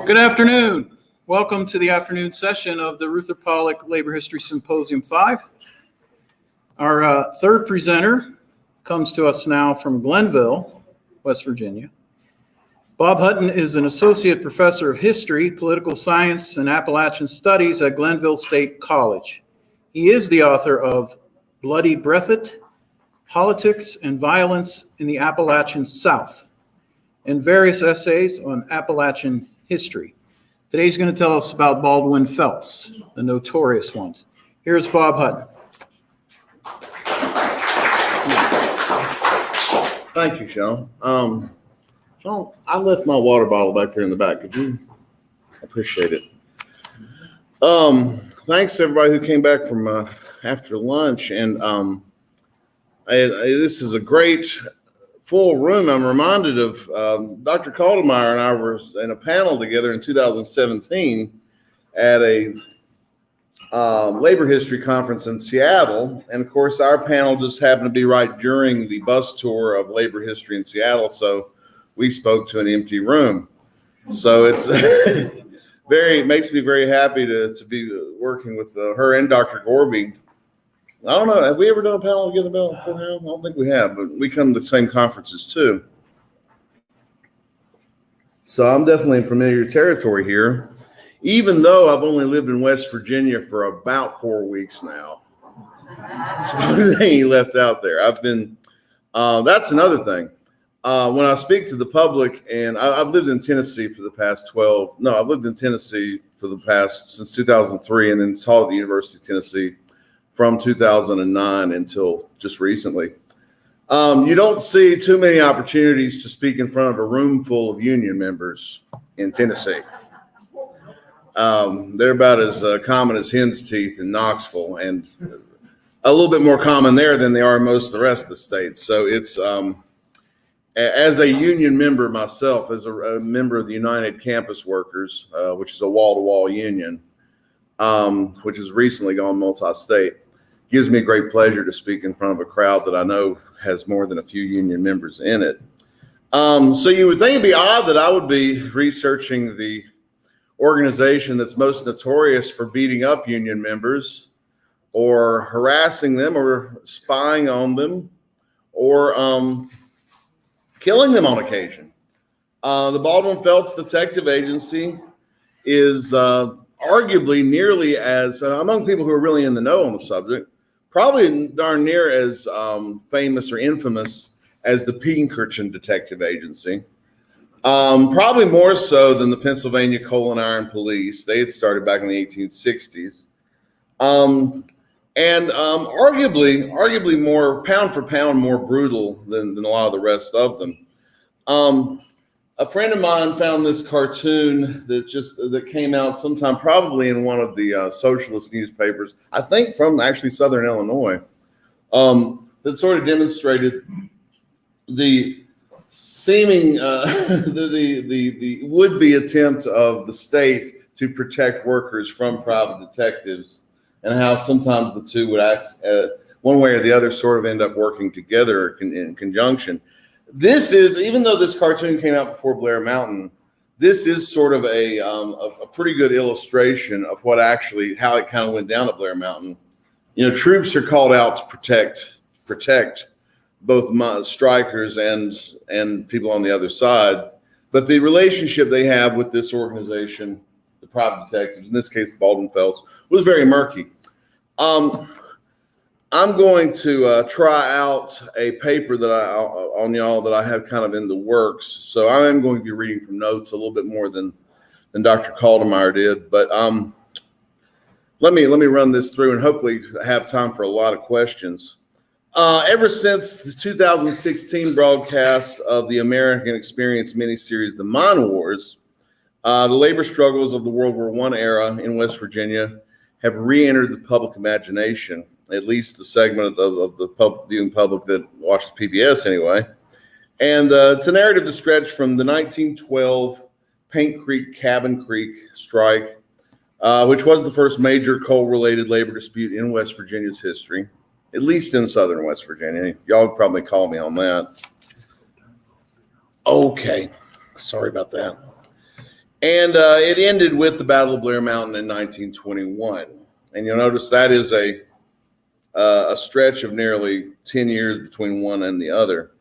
Good afternoon. Welcome to the afternoon session of the Reuther-Pollack Labor History Symposium 5. Our third presenter comes to us now from Glenville, West Virginia. Bob Hutton is an associate professor of history, political science, and Appalachian studies at Glenville State College. He is the author of Bloody Breathitt, Politics and Violence in the Appalachian South, and various essays on Appalachian history. Today he's going to tell us about Baldwin Felts, the notorious ones. Here's Bob Hutton. Thank you, Sean. Sean, I left my water bottle back there in the back. Could you? I appreciate it. Thanks to everybody who came back from after lunch. And this is a great full room. I'm reminded of Dr. Kaldemeyer and I were in a panel together in 2017 at a labor history conference in Seattle. And of course, our panel just happened to be right during the bus tour of labor history in Seattle. So we spoke to an empty room. So it's makes me very happy to be working with her and Dr. Gorby. I don't know, have we ever done a panel together beforehand? I don't think we have, but we come to the same conferences too. So I'm definitely in familiar territory here, even though I've only lived in West Virginia for about 4 weeks now. That's one thing he left out there. That's another thing. When I speak to the public, and I've lived in Tennessee for the past since 2003, and then taught at the University of Tennessee from 2009 until just recently. You don't see too many opportunities to speak in front of a room full of union members in Tennessee. They're about as common as hen's teeth in Knoxville, and a little bit more common there than they are in most of the rest of the states. So it's as a union member myself, as a member of the United Campus Workers, which is a wall-to-wall union, which has recently gone multi-state, gives me great pleasure to speak in front of a crowd that I know has more than a few union members in it. So you would think it'd be odd that I would be researching the organization that's most notorious for beating up union members or harassing them or spying on them or killing them on occasion. The Baldwin Felts Detective Agency is arguably nearly as, among people who are really in the know on the subject, probably darn near as famous or infamous as the Pinkerton Detective Agency. Probably more so than the Pennsylvania Coal and Iron Police. They had started back in the 1860s. And arguably more pound for pound more brutal than a lot of the rest of them. A friend of mine found this cartoon that came out sometime probably in one of the socialist newspapers, I think from actually Southern Illinois, that sort of demonstrated the seeming the would-be attempt of the state to protect workers from private detectives, and how sometimes the two would act one way or the other, sort of end up working together in conjunction. This is, even though this cartoon came out before Blair Mountain, this is sort of a pretty good illustration of how it kind of went down at Blair Mountain. You know, troops are called out to protect both strikers and people on the other side, but the relationship they have with this organization, the private detectives, in this case Baldwin Felts, was very murky. I'm going to try out a paper that I have kind of in the works. So I am going to be reading from notes a little bit more than Dr. Kaldemeyer did. But let me run this through and hopefully have time for a lot of questions. Ever since the 2016 broadcast of the American Experience miniseries, The Mine Wars, the labor struggles of the World War I era in West Virginia have re-entered the public imagination, at least the segment of the viewing public that watches PBS anyway. And it's a narrative that stretched from the 1912 Paint Creek, Cabin Creek strike, which was the first major coal-related labor dispute in West Virginia's history, at least in southern West Virginia. Y'all would probably call me on that. Okay, sorry about that. And it ended with the Battle of Blair Mountain in 1921. And you'll notice that is a stretch of nearly 10 years between one and the other.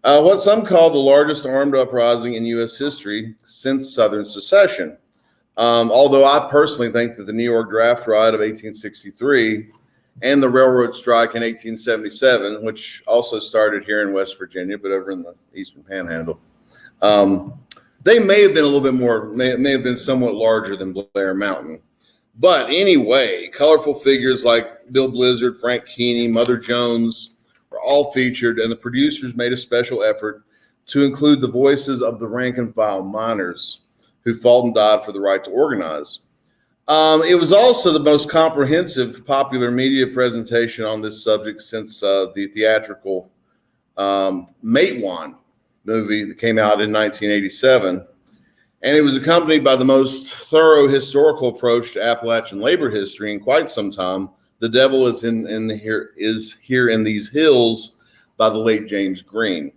What some call the largest armed uprising in U.S. history since Southern secession. Although I personally think that the New York Draft Riot of 1863 and the railroad strike in 1877, which also started here in West Virginia, but over in the Eastern Panhandle, they may have been a little bit more, may have been somewhat larger than Blair Mountain. But anyway, colorful figures like Bill Blizzard, Frank Keeney, Mother Jones were all featured, and the producers made a special effort to include the voices of the rank and file miners who fought and died for the right to organize. It was also the most comprehensive popular media presentation on this subject since the theatrical Matewan movie that came out in 1987. And it was accompanied by the most thorough historical approach to Appalachian labor history in quite some time. The Devil is here in these hills by the late James Green,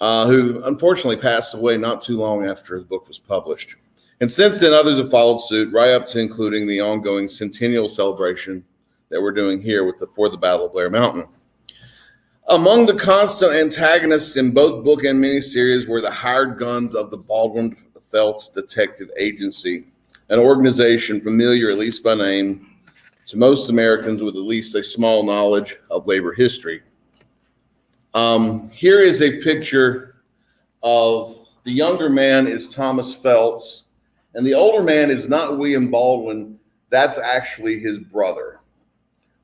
who unfortunately passed away not too long after the book was published. And since then, others have followed suit, right up to including the ongoing centennial celebration that we're doing here for the Battle of Blair Mountain. Among the constant antagonists in both book and miniseries were the hired guns of the Baldwin Felts Detective Agency, an organization familiar, at least by name, to most Americans with at least a small knowledge of labor history. Here is a picture of the younger man is Thomas Feltz, and the older man is not William Baldwin. That's actually his brother.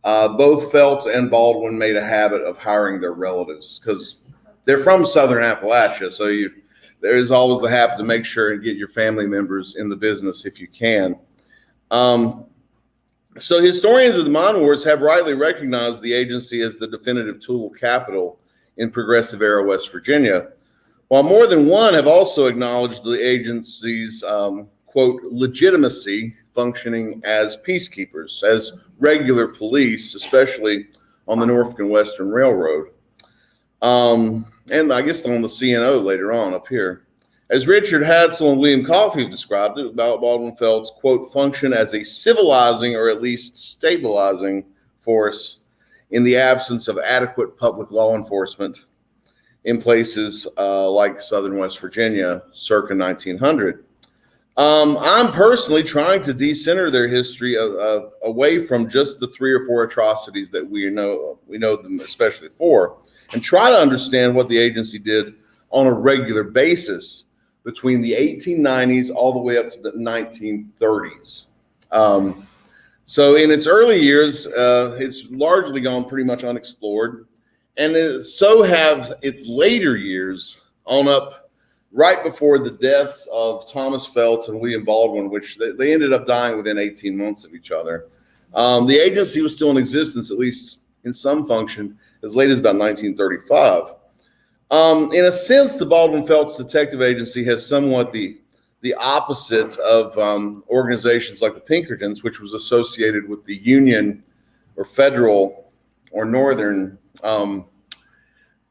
Both Feltz and Baldwin made a habit of hiring their relatives because they're from Southern Appalachia, so there is always the habit to make sure and get your family members in the business if you can. So historians of the mine wars have rightly recognized the agency as the definitive tool of capital in progressive era West Virginia, while more than one have also acknowledged the agency's, quote, legitimacy functioning as peacekeepers, as regular police, especially on the Norfolk and Western Railroad. And I guess on the CNO later on up here. As Richard Hadsell and William Caulfield described it, Baldwin Felts, quote, function as a civilizing or at least stabilizing force in the absence of adequate public law enforcement in places like Southern West Virginia circa 1900. I'm personally trying to decenter their history away from just the 3 or 4 atrocities that we know them especially for, and try to understand what the agency did on a regular basis between the 1890s all the way up to the 1930s. So in its early years, it's largely gone pretty much unexplored, and so have its later years on up right before the deaths of Thomas Feltz and William Baldwin, which they ended up dying within 18 months of each other. The agency was still in existence, at least in some function, as late as about 1935. In a sense, the Baldwin Felts Detective Agency has somewhat the opposite of organizations like the Pinkertons, which was associated with the Union or federal or Northern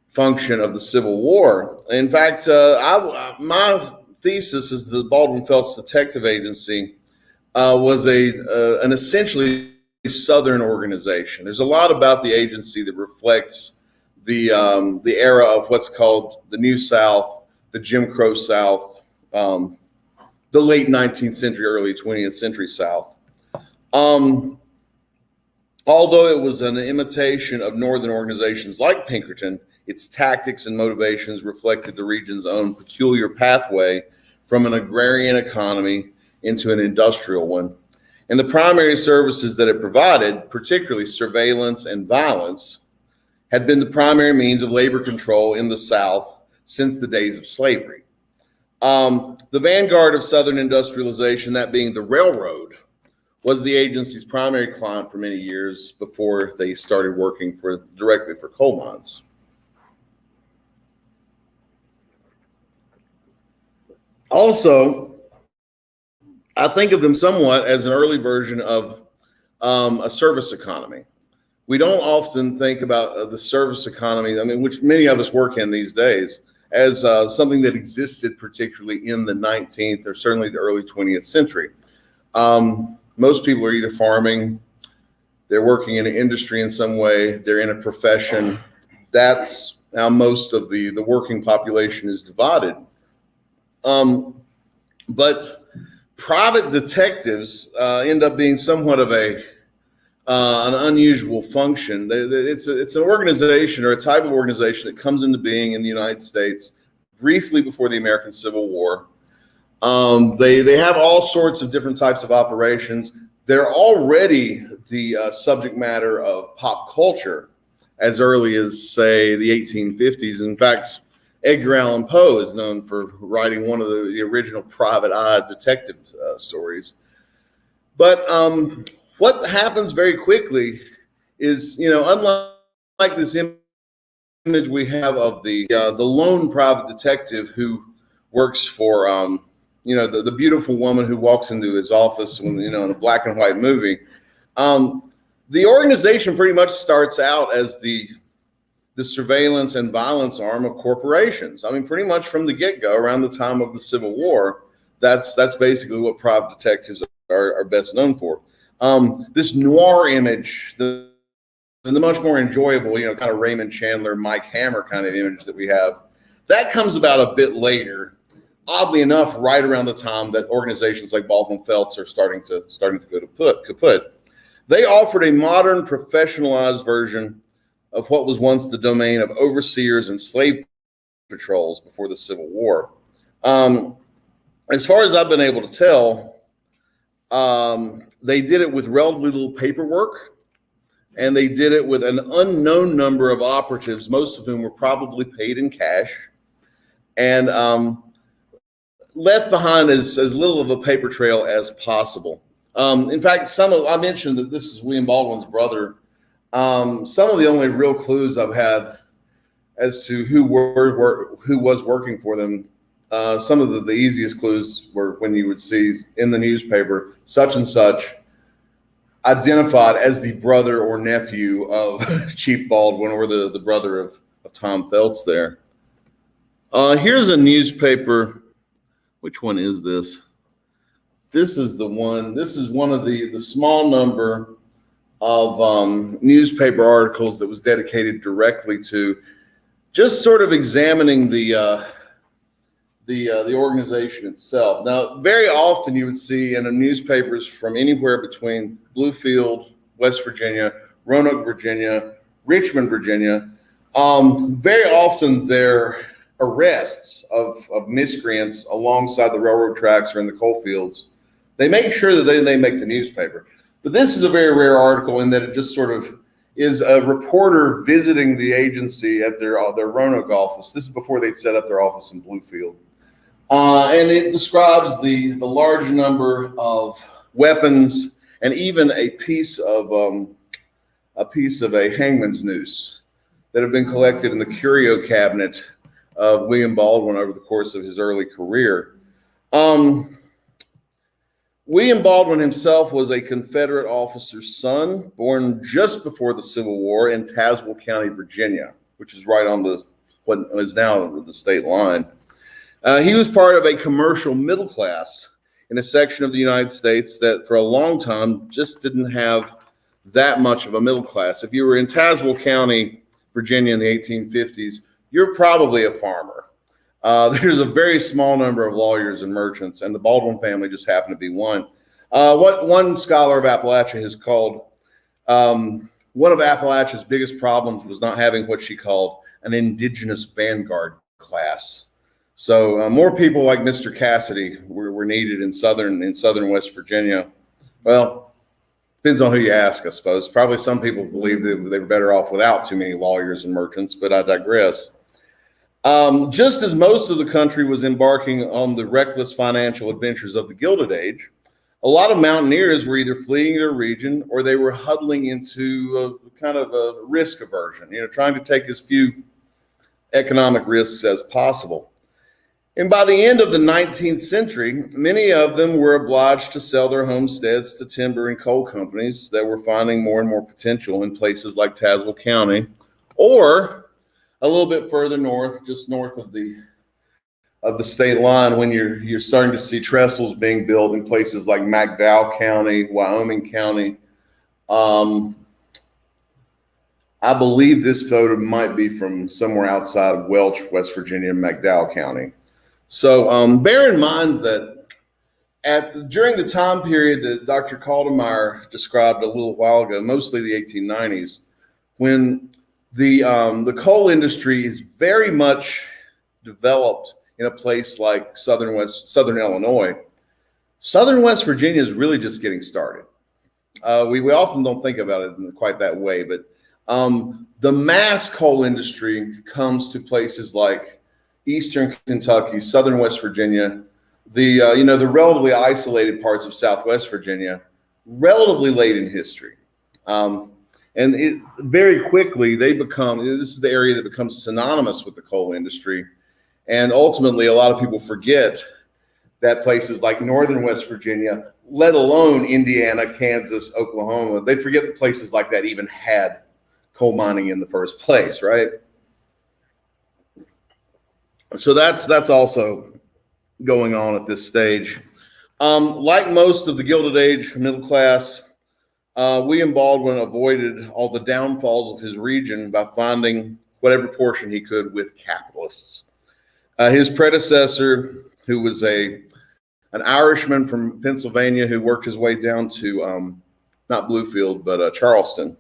function of the Civil War. In fact, my thesis is the Baldwin Felts Detective Agency was an essentially Southern organization. There's a lot about the agency that reflects the era of what's called the New South, the Jim Crow South, the late 19th century, early 20th century South. Although it was an imitation of Northern organizations like Pinkerton, its tactics and motivations reflected the region's own peculiar pathway from an agrarian economy into an industrial one. And the primary services that it provided, particularly surveillance and violence, had been the primary means of labor control in the South since the days of slavery. The vanguard of Southern industrialization, that being the railroad, was the agency's primary client for many years before they started working directly for coal mines. Also, I think of them somewhat as an early version of a service economy, we don't often think about the service economy, I mean, which many of us work in these days, as something that existed particularly in the 19th or certainly the early 20th century. Most people are either farming, they're working in an industry in some way, they're in a profession. That's how most of the working population is divided. But private detectives end up being somewhat of an unusual function. It's an organization or a type of organization that comes into being in the United States briefly before the American Civil War. They have all sorts of different types of operations. They're already the subject matter of pop culture as early as, say, the 1850s. In fact, Edgar Allan Poe is known for writing one of the original private eye detective stories. But what happens very quickly is, unlike this image we have of the lone private detective who works for, the beautiful woman who walks into his office when, in a black and white movie. The organization pretty much starts out as the surveillance and violence arm of corporations. I mean, pretty much from the get-go, around the time of the Civil War, that's basically what private detectives are best known for. This noir image, the much more enjoyable, kind of Raymond Chandler, Mike Hammer kind of image that we have, that comes about a bit later. Oddly enough, right around the time that organizations like Baldwin Felts are starting to go to kaput. They offered a modern, professionalized version of what was once the domain of overseers and slave patrols before the Civil War. As far as I've been able to tell, they did it with relatively little paperwork, and they did it with an unknown number of operatives, most of whom were probably paid in cash, and left behind as little of a paper trail as possible. In fact, I mentioned that this is William Baldwin's brother. Some of the only real clues I've had as to who was working for them, some of the easiest clues were when you would see in the newspaper, such and such identified as the brother or nephew of Chief Baldwin, or the brother of Tom Feltz there. Here's a newspaper. Which one is this? This is the one. This is one of the small number of newspaper articles that was dedicated directly to just sort of examining the organization itself. Now, very often you would see in the newspapers from anywhere between Bluefield, West Virginia, Roanoke, Virginia, Richmond, Virginia. Very often they're arrests of miscreants alongside the railroad tracks or in the coalfields. They make sure that they make the newspaper. But this is a very rare article in that it just sort of is a reporter visiting the agency at their Roanoke office. This is before they'd set up their office in Bluefield. And it describes the large number of weapons and even a piece of a hangman's noose that have been collected in the curio cabinet of William Baldwin over the course of his early career. William Baldwin himself was a Confederate officer's son, born just before the Civil War in Tazewell County, Virginia, which is right on what is now the state line. He was part of a commercial middle class in a section of the United States that for a long time just didn't have that much of a middle class. If you were in Tazewell County, Virginia in the 1850s, you're probably a farmer. There's a very small number of lawyers and merchants, and the Baldwin family just happened to be one. What one scholar of Appalachia has called one of Appalachia's biggest problems was not having what she called an indigenous vanguard class. So more people like Mr. Cassidy were needed in southern West Virginia. Well, depends on who you ask, I suppose. Probably some people believe that they were better off without too many lawyers and merchants, but I digress. Just as most of the country was embarking on the reckless financial adventures of the Gilded Age, a lot of mountaineers were either fleeing their region or they were huddling into a kind of a risk aversion, trying to take as few economic risks as possible. And by the end of the 19th century, many of them were obliged to sell their homesteads to timber and coal companies that were finding more and more potential in places like Tazewell County, or a little bit further north, just north of the state line, when you're starting to see trestles being built in places like McDowell County, Wyoming County. I believe this photo might be from somewhere outside of Welch, West Virginia, McDowell County. So bear in mind that during the time period that Dr. Kaldemeyer described a little while ago, mostly the 1890s, when the coal industry is very much developed in a place like southern Illinois, southern West Virginia is really just getting started. We often don't think about it in quite that way, but the mass coal industry comes to places like Eastern Kentucky, southern West Virginia, the relatively isolated parts of Southwest Virginia, relatively late in history. And very quickly, this is the area that becomes synonymous with the coal industry. And ultimately, a lot of people forget that places like northern West Virginia, let alone Indiana, Kansas, Oklahoma, they forget that places like that even had coal mining in the first place, right? So that's also going on at this stage. Like most of the Gilded Age middle class, William Baldwin avoided all the downfalls of his region by finding whatever portion he could with capitalists. His predecessor, who was an Irishman from Pennsylvania who worked his way down to not Bluefield, but Charleston.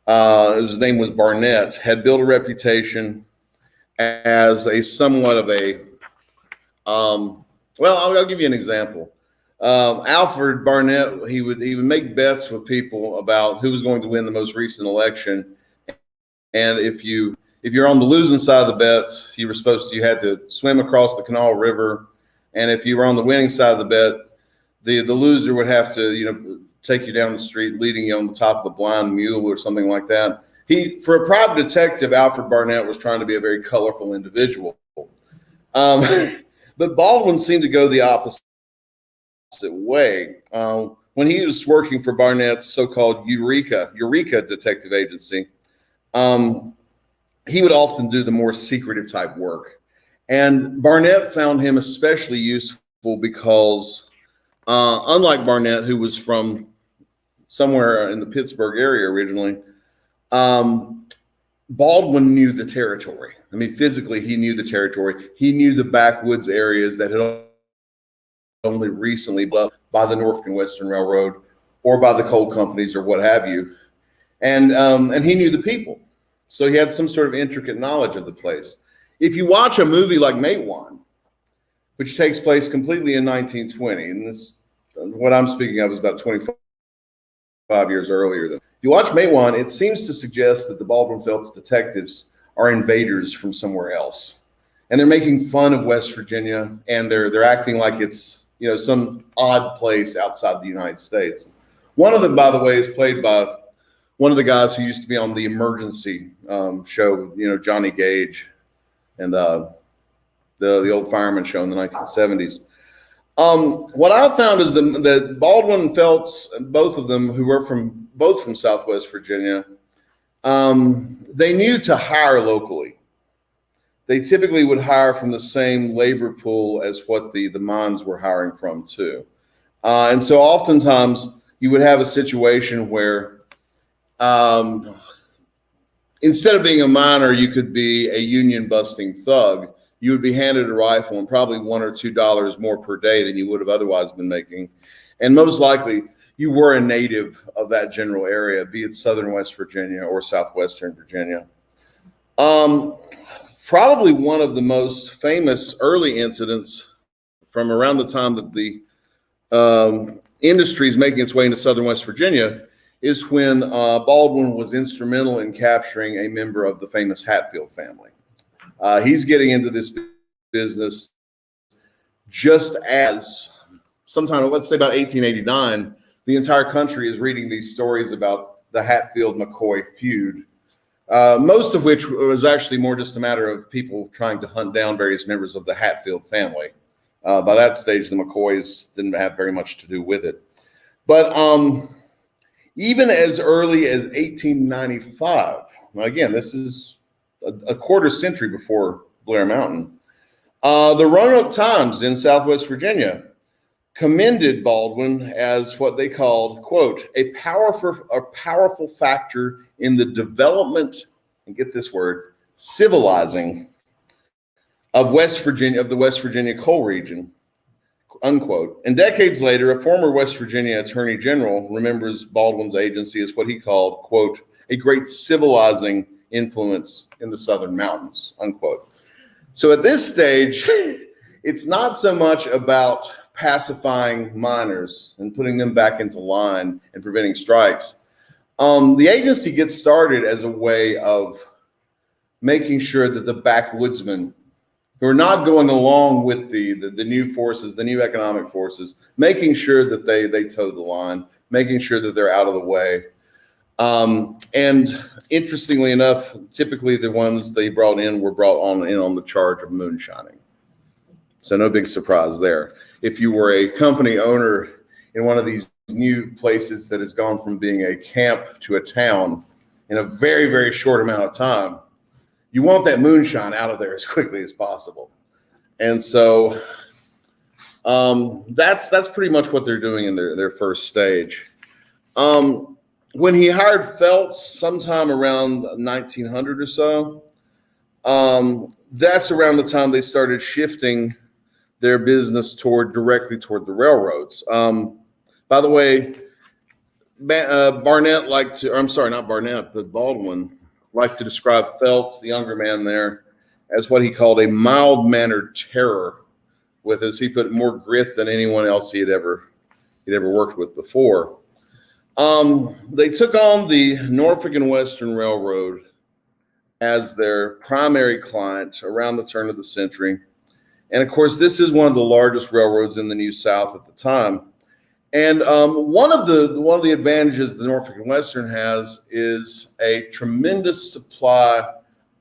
His name was Barnett, had built a reputation as a somewhat of a, I'll give you an example. Alfred Barnett, he would make bets with people about who was going to win the most recent election. And if you're on the losing side of the bet, you had to swim across the Kanawha River. And if you were on the winning side of the bet, the loser would have to, take you down the street, leading you on the top of a blind mule or something like that. For a private detective, Alfred Barnett was trying to be a very colorful individual. But Baldwin seemed to go the opposite way. When he was working for Barnett's so-called Eureka detective agency, he would often do the more secretive type work. And Barnett found him especially useful because, unlike Barnett, who was from somewhere in the Pittsburgh area originally, Baldwin knew the territory. I mean, physically, he knew the territory. He knew the backwoods areas that had only recently been built by the Norfolk and Western Railroad or by the coal companies or what have you. And he knew the people. So he had some sort of intricate knowledge of the place. If you watch a movie like Matewan, which takes place completely in 1920, and what I'm speaking of is about 25 years earlier. If you watch Matewan, it seems to suggest that the Baldwin Felts Detectives are invaders from somewhere else. And they're making fun of West Virginia, and they're acting like it's some odd place outside the United States. One of them, by the way, is played by one of the guys who used to be on the Emergency show, Johnny Gage, and the old fireman show in the 1970s. What I found is that Baldwin and Feltz, both of them, who were both from Southwest Virginia, they knew to hire locally. They typically would hire from the same labor pool as what the mines were hiring from too. And so oftentimes you would have a situation where instead of being a miner, you could be a union busting thug. You would be handed a rifle and probably $1 or $2 more per day than you would have otherwise been making. And most likely you were a native of that general area, be it southern West Virginia or southwestern Virginia. Probably one of the most famous early incidents from around the time that the industry is making its way into southern West Virginia is when Baldwin was instrumental in capturing a member of the famous Hatfield family. He's getting into this business just as sometime, let's say about 1889, the entire country is reading these stories about the Hatfield-McCoy feud. most of which was actually more just a matter of people trying to hunt down various members of the Hatfield family. By that stage, the McCoys didn't have very much to do with it. But even as early as 1895, now again, this is a quarter century before Blair Mountain, the Roanoke Times in Southwest Virginia commended Baldwin as what they called, quote, a powerful factor in the development, and get this word, civilizing of West Virginia, of the West Virginia coal region, unquote. And decades later, a former West Virginia Attorney General remembers Baldwin's agency as what he called, quote, a great civilizing influence in the Southern mountains, unquote. So at this stage, it's not so much about pacifying miners and putting them back into line and preventing strikes. The agency gets started as a way of making sure that the backwoodsmen who are not going along with the new forces, the new economic forces, making sure that they toe the line, making sure that they're out of the way. And interestingly enough, typically the ones they brought in were brought on the charge of moonshining. So no big surprise there. If you were a company owner in one of these new places that has gone from being a camp to a town in a very, very short amount of time, you want that moonshine out of there as quickly as possible. And so that's pretty much what they're doing in their first stage. When he hired Feltz sometime around 1900 or so, that's around the time they started shifting their business directly toward the railroads. By the way, Baldwin liked to describe Feltz, the younger man there, as what he called a mild-mannered terror, with, as he put it, more grit than anyone else he'd ever worked with before. They took on the Norfolk and Western Railroad as their primary client around the turn of the century. And of course, this is one of the largest railroads in the New South at the time. And one of the advantages the Norfolk and Western has is a tremendous supply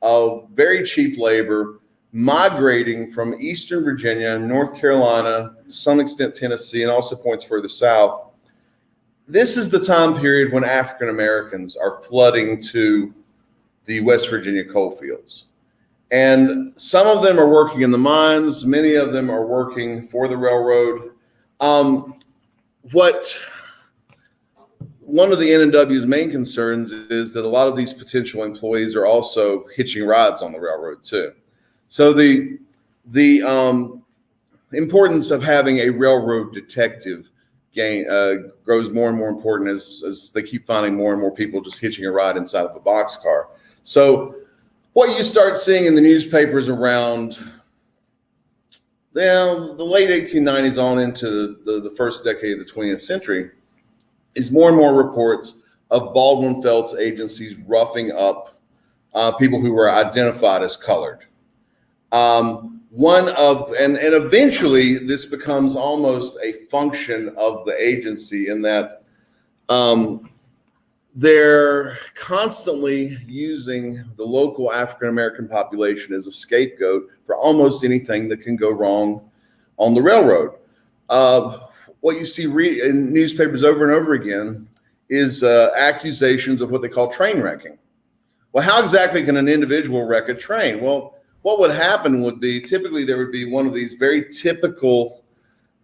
of very cheap labor migrating from Eastern Virginia, North Carolina, to some extent Tennessee, and also points further south. This is the time period when African Americans are flooding to the West Virginia coalfields. And some of them are working in the mines. Many of them are working for the railroad. One of the N&W's main concerns is that a lot of these potential employees are also hitching rides on the railroad too. So the importance of having a railroad detective grows more and more important as they keep finding more and more people just hitching a ride inside of a boxcar. So what you start seeing in the newspapers around the late 1890s on into the first decade of the 20th century is more and more reports of Baldwin Felts agencies roughing up people who were identified as colored. And eventually this becomes almost a function of the agency in that they're constantly using the local African-American population as a scapegoat for almost anything that can go wrong on the railroad. What you see in newspapers over and over again is accusations of what they call train wrecking. Well, how exactly can an individual wreck a train? Well, what would happen would be typically there would be one of these very typical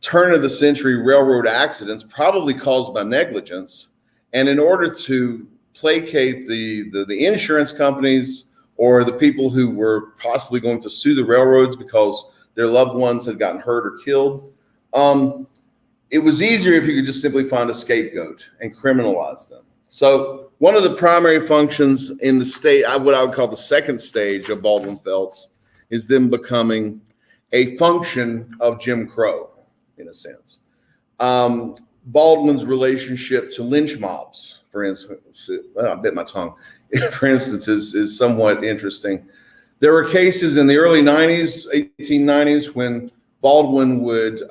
turn of the century railroad accidents, probably caused by negligence. And in order to placate the insurance companies or the people who were possibly going to sue the railroads because their loved ones had gotten hurt or killed, it was easier if you could just simply find a scapegoat and criminalize them. So one of the primary functions in the state, what I would call the second stage of Baldwin Felts, is them becoming a function of Jim Crow, in a sense. Baldwin's relationship to lynch mobs, for instance, I bit my tongue, for instance, is somewhat interesting. There were cases in the early 1890s, when Baldwin would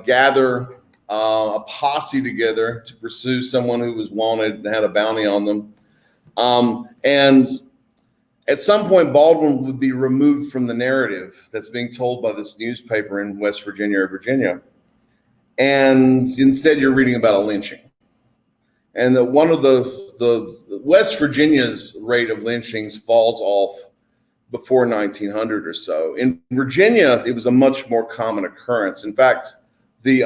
gather a posse together to pursue someone who was wanted and had a bounty on them. And At some point, Baldwin would be removed from the narrative that's being told by this newspaper in West Virginia or Virginia. And instead, you're reading about a lynching. And one of the West Virginia's rate of lynchings falls off before 1900 or so. In Virginia, it was a much more common occurrence. In fact, the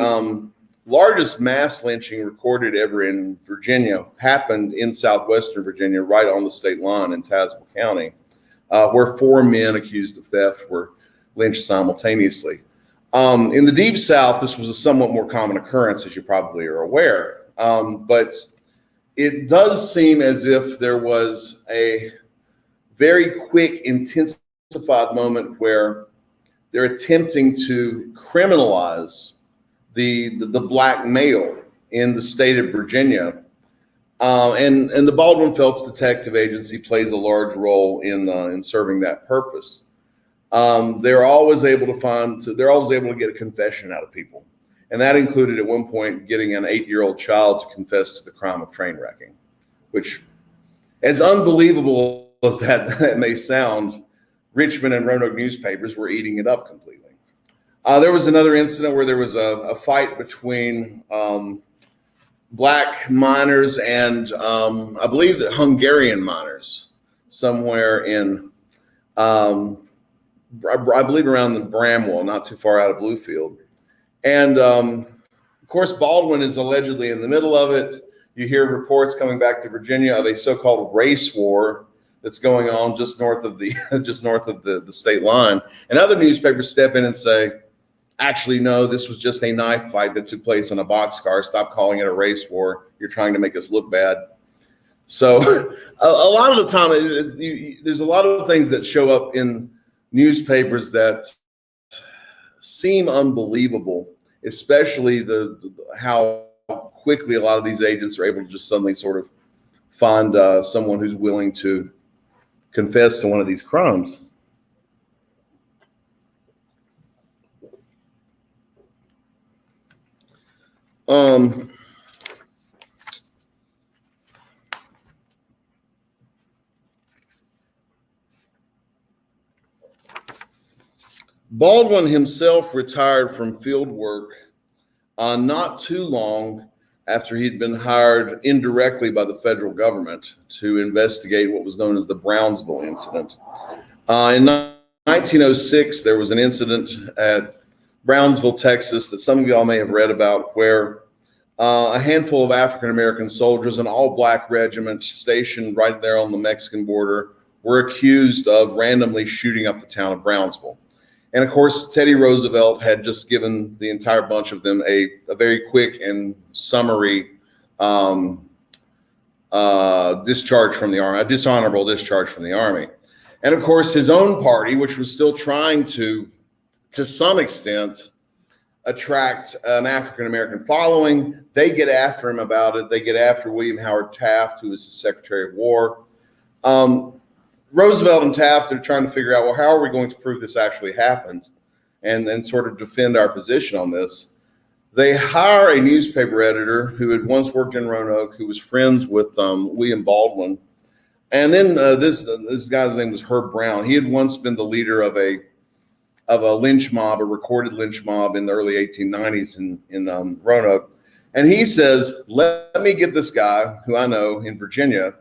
largest mass lynching recorded ever in Virginia happened in southwestern Virginia, right on the state line in Tazewell County, where 4 men accused of theft were lynched simultaneously. In the Deep South, this was a somewhat more common occurrence, as you probably are aware. But it does seem as if there was a very quick, intensified moment where they're attempting to criminalize the black male in the state of Virginia. And the Baldwin Felts Detective Agency plays a large role in serving that purpose. They're always able to get a confession out of people. And that included at one point getting an 8-year-old child to confess to the crime of train wrecking, which, as unbelievable as that may sound, Richmond and Roanoke newspapers were eating it up completely. There was another incident where there was a fight between black miners and I believe the Hungarian miners somewhere in, I believe around the Bramwell, not too far out of Bluefield. And of course, Baldwin is allegedly in the middle of it. You hear reports coming back to Virginia of a so-called race war that's going on just north of the state line. And other newspapers step in and say, actually, no, this was just a knife fight that took place in a boxcar. Stop calling it a race war. You're trying to make us look bad. So a lot of the time, there's a lot of things that show up in newspapers that seem unbelievable, especially how quickly a lot of these agents are able to just suddenly sort of find someone who's willing to confess to one of these crimes. Baldwin himself retired from field work not too long after he'd been hired indirectly by the federal government to investigate what was known as the Brownsville Incident. In 1906, there was an incident at Brownsville, Texas, that some of y'all may have read about, where a handful of African-American soldiers, an all-black regiment stationed right there on the Mexican border, were accused of randomly shooting up the town of Brownsville. And of course, Teddy Roosevelt had just given the entire bunch of them a very quick and summary discharge from the Army, a dishonorable discharge from the Army. And of course, his own party, which was still trying to some extent, attract an African-American following, they get after him about it. They get after William Howard Taft, who was the Secretary of War. Roosevelt and Taft are trying to figure out, well, how are we going to prove this actually happened and sort of defend our position on this? They hire a newspaper editor who had once worked in Roanoke, who was friends with William Baldwin. And then this guy's name was Herb Brown. He had once been the leader of a lynch mob, a recorded lynch mob in the early 1890s in Roanoke. And he says, let me get this guy who I know in Virginia,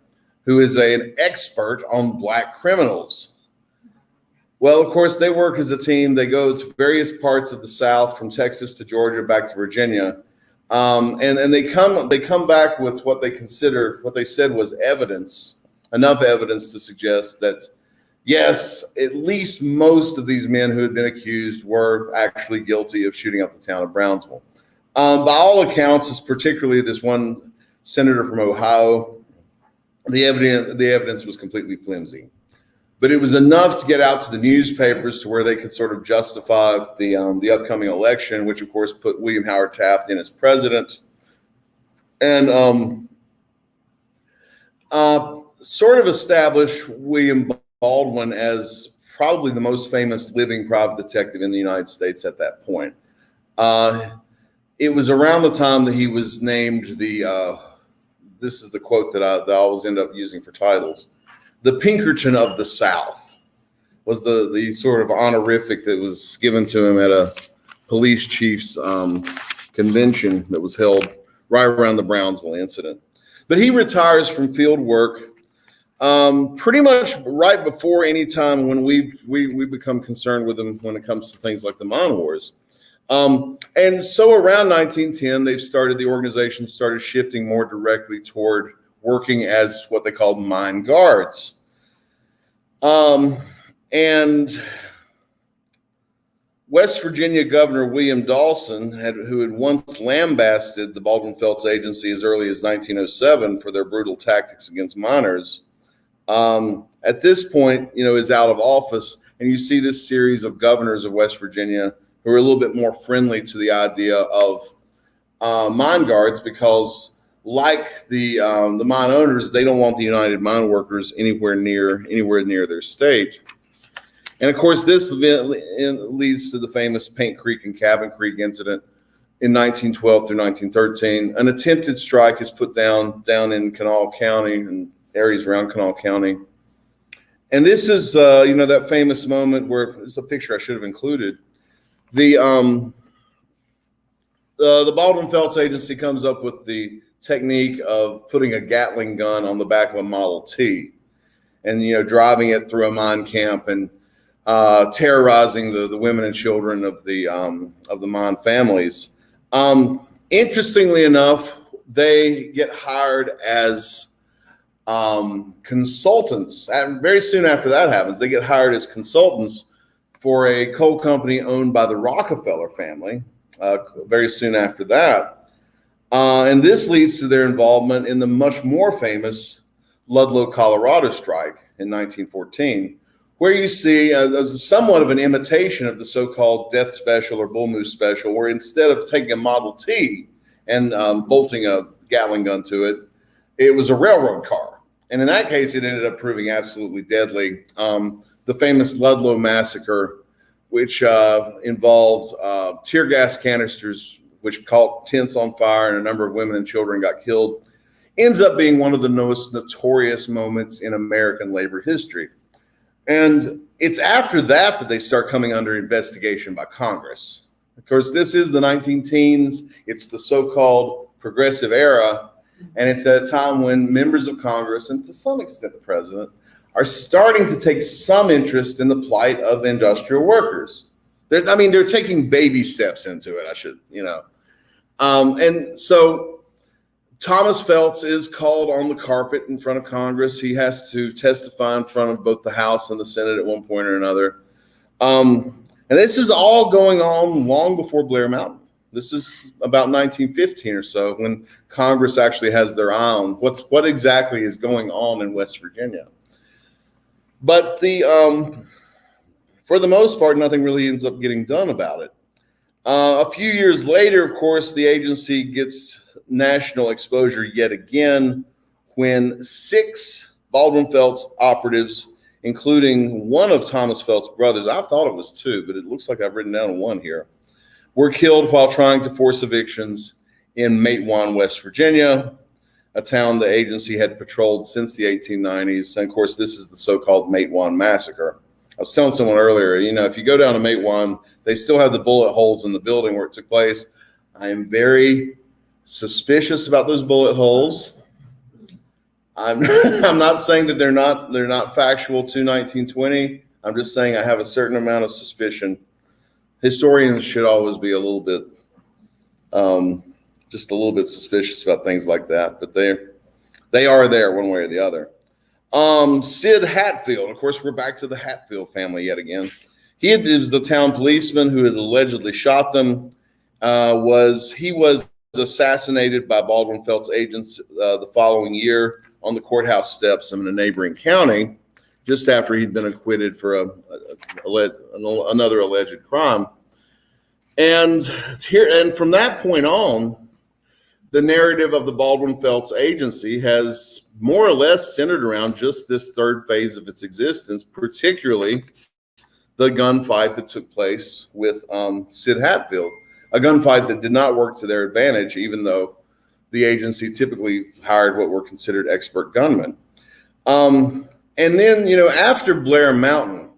who is an expert on black criminals. Well, of course, they work as a team. They go to various parts of the South, from Texas to Georgia, back to Virginia. And they come back with what they said was evidence, enough evidence to suggest that, yes, at least most of these men who had been accused were actually guilty of shooting up the town of Brownsville. By all accounts, particularly this one senator from Ohio, the evidence was completely flimsy, but it was enough to get out to the newspapers to where they could sort of justify the upcoming election, which of course put William Howard Taft in as president, and sort of established William Baldwin as probably the most famous living private detective in the United States at that point. It was around the time that he was named this is the quote that I always end up using for titles, Pinkerton of the South was the sort of honorific that was given to him at a police chief's convention that was held right around the Brownsville incident. But he retires from field work pretty much right before any time when we become concerned with him when it comes to things like the mine wars. And so around 1910, the organization started shifting more directly toward working as what they called mine guards. And West Virginia Governor William Dawson, who had once lambasted the Baldwin Felts Agency as early as 1907 for their brutal tactics against miners, at this point, is out of office. And you see this series of governors of West Virginia who are a little bit more friendly to the idea of mine guards, because like the mine owners, they don't want the United Mine Workers anywhere near their state. And of course, this event leads to the famous Paint Creek and Cabin Creek incident in 1912 through 1913. An attempted strike is put down in Kanawha County and areas around Kanawha County. And this is, that famous moment where it's a picture I should have included. The Baldwin Felts Agency comes up with the technique of putting a Gatling gun on the back of a Model T and, driving it through a mine camp and terrorizing the women and children of the mine families. Interestingly enough, they get hired as consultants. Very soon after that happens, they get hired as consultants for a coal company owned by the Rockefeller family. Very soon after that, and this leads to their involvement in the much more famous Ludlow, Colorado strike in 1914. Where you see somewhat of an imitation of the so-called death special or bull moose special, where instead of taking a Model T and bolting a Gatling gun to it, it was a railroad car. And in that case, it ended up proving absolutely deadly. The famous Ludlow massacre, which involved tear gas canisters, which caught tents on fire and a number of women and children got killed, ends up being one of the most notorious moments in American labor history. And it's after that they start coming under investigation by Congress. Of course, this is the 19-teens. It's the so-called progressive era. And it's at a time when members of Congress, and to some extent the president, are starting to take some interest in the plight of industrial workers. They're taking baby steps into it, And so Thomas Feltz is called on the carpet in front of Congress. He has to testify in front of both the House and the Senate at one point or another. And this is all going on long before Blair Mountain. This is about 1915 or so when Congress actually has their eye on what exactly is going on in West Virginia. But for the most part, nothing really ends up getting done about it. A few years later, of course, the agency gets national exposure yet again when 6 Baldwin Felts operatives, including one of Thomas Felts' brothers, I thought it was 2, but it looks like I've written down 1 here, were killed while trying to force evictions in Matewan, West Virginia, a town the agency had patrolled since the 1890s. And of course, this is the so-called Matewan Massacre. I was telling someone earlier, if you go down to Matewan, they still have the bullet holes in the building where it took place. I am very suspicious about those bullet holes. I'm not saying that they're not factual to 1920. I'm just saying I have a certain amount of suspicion. Historians should always be a little bit, just a little bit suspicious about things like that, but they are there one way or the other. Sid Hatfield, of course, we're back to the Hatfield family yet again. He was the town policeman who had allegedly shot them. He was assassinated by Baldwin Felts agents the following year on the courthouse steps in a neighboring county, just after he'd been acquitted for another alleged crime. And from that point on, the narrative of the Baldwin Felts Agency has more or less centered around just this third phase of its existence, particularly the gunfight that took place with Sid Hatfield, a gunfight that did not work to their advantage, even though the agency typically hired what were considered expert gunmen. And then, after Blair Mountain,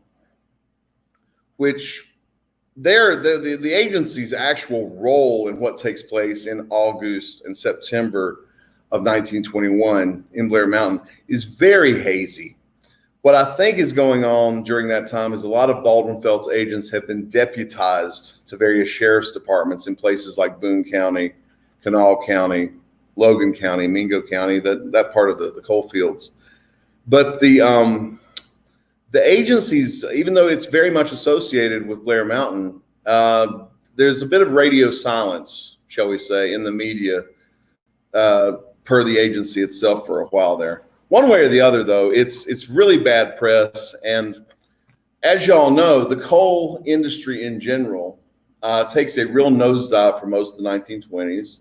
which the agency's actual role in what takes place in August and September of 1921 in Blair Mountain is very hazy. What I think is going on during that time is a lot of Baldwin Felts agents have been deputized to various sheriff's departments in places like Boone County, Kanawha County, Logan County, Mingo County, that part of the coalfields. But the agencies, even though it's very much associated with Blair Mountain, there's a bit of radio silence, shall we say, in the media per the agency itself for a while there. One way or the other, though, it's really bad press. And as y'all know, the coal industry in general takes a real nosedive for most of the 1920s.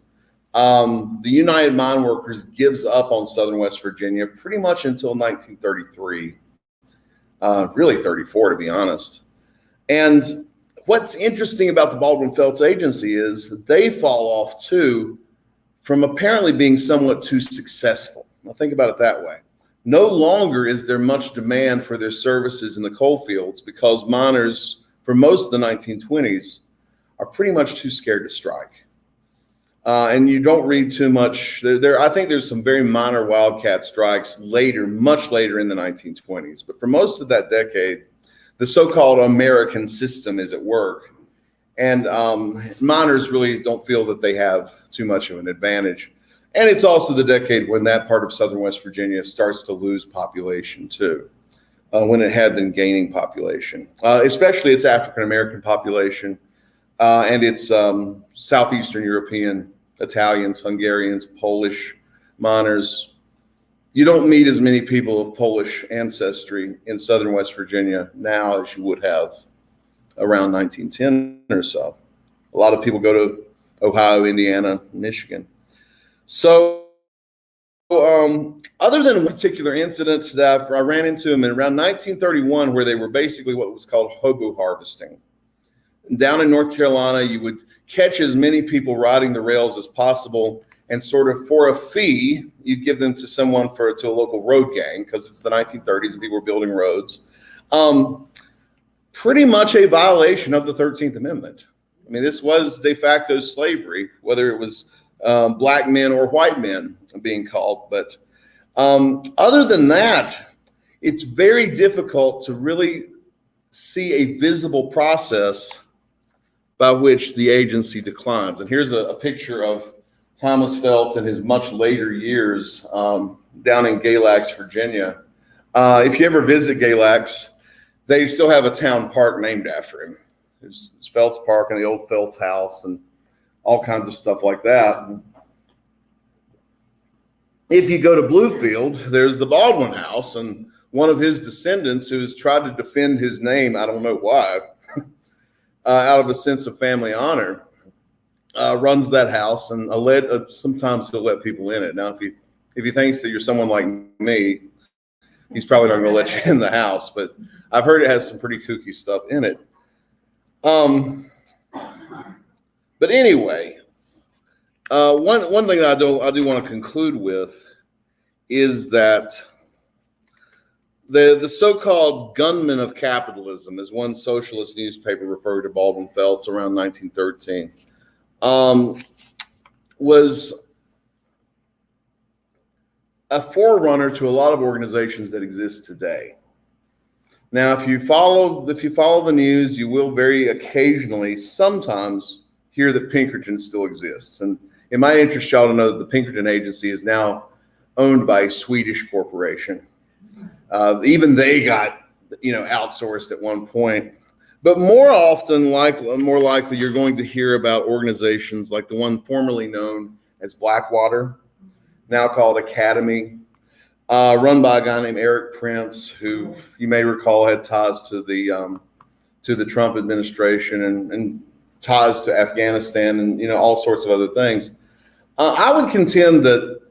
The United Mine Workers gives up on southern West Virginia pretty much until 1933, really 34 to be honest. And what's interesting about the Baldwin Felts Agency is they fall off too from apparently being somewhat too successful. Now think about it that way. No longer is there much demand for their services in the coal fields because miners for most of the 1920s are pretty much too scared to strike. And you don't read too much. I think there's some very minor wildcat strikes later, much later in the 1920s. But for most of that decade, the so-called American system is at work. And miners really don't feel that they have too much of an advantage. And it's also the decade when that part of southern West Virginia starts to lose population too, when it had been gaining population, especially its African-American population and its Southeastern European, Italians, Hungarians, Polish miners. You don't meet as many people of Polish ancestry in southern West Virginia now as you would have around 1910 or so. A lot of people go to Ohio, Indiana, Michigan. So other than one particular incident that I ran into them in around 1931, where they were basically what was called hobo harvesting. Down in North Carolina, you would catch as many people riding the rails as possible, and sort of for a fee, you'd give them to someone to a local road gang, because it's the 1930s and people were building roads. Pretty much a violation of the 13th Amendment. I mean, this was de facto slavery, whether it was black men or white men being called. But other than that, it's very difficult to really see a visible process by which the agency declines. And here's a picture of Thomas Feltz in his much later years down in Galax, Virginia. If you ever visit Galax, they still have a town park named after him. There's Feltz Park and the old Feltz house and all kinds of stuff like that. If you go to Bluefield, there's the Baldwin house, and one of his descendants who's tried to defend his name, I don't know why, out of a sense of family honor, runs that house, and sometimes he'll let people in it. Now, if he thinks that you're someone like me, he's probably not going to let you in the house, but I've heard it has some pretty kooky stuff in it. But anyway, one thing that I do want to conclude with is that the so-called gunmen of capitalism, as one socialist newspaper referred to Baldwin Felts around 1913, was a forerunner to a lot of organizations that exist today. Now, if you follow the news, you will very occasionally, sometimes, hear that Pinkerton still exists. And it might interest y'all to know that the Pinkerton Agency is now owned by a Swedish corporation. Even they got, outsourced at one point. But more likely, you're going to hear about organizations like the one formerly known as Blackwater, now called Academy, run by a guy named Eric Prince, who you may recall had ties to the Trump administration and ties to Afghanistan and all sorts of other things. I would contend that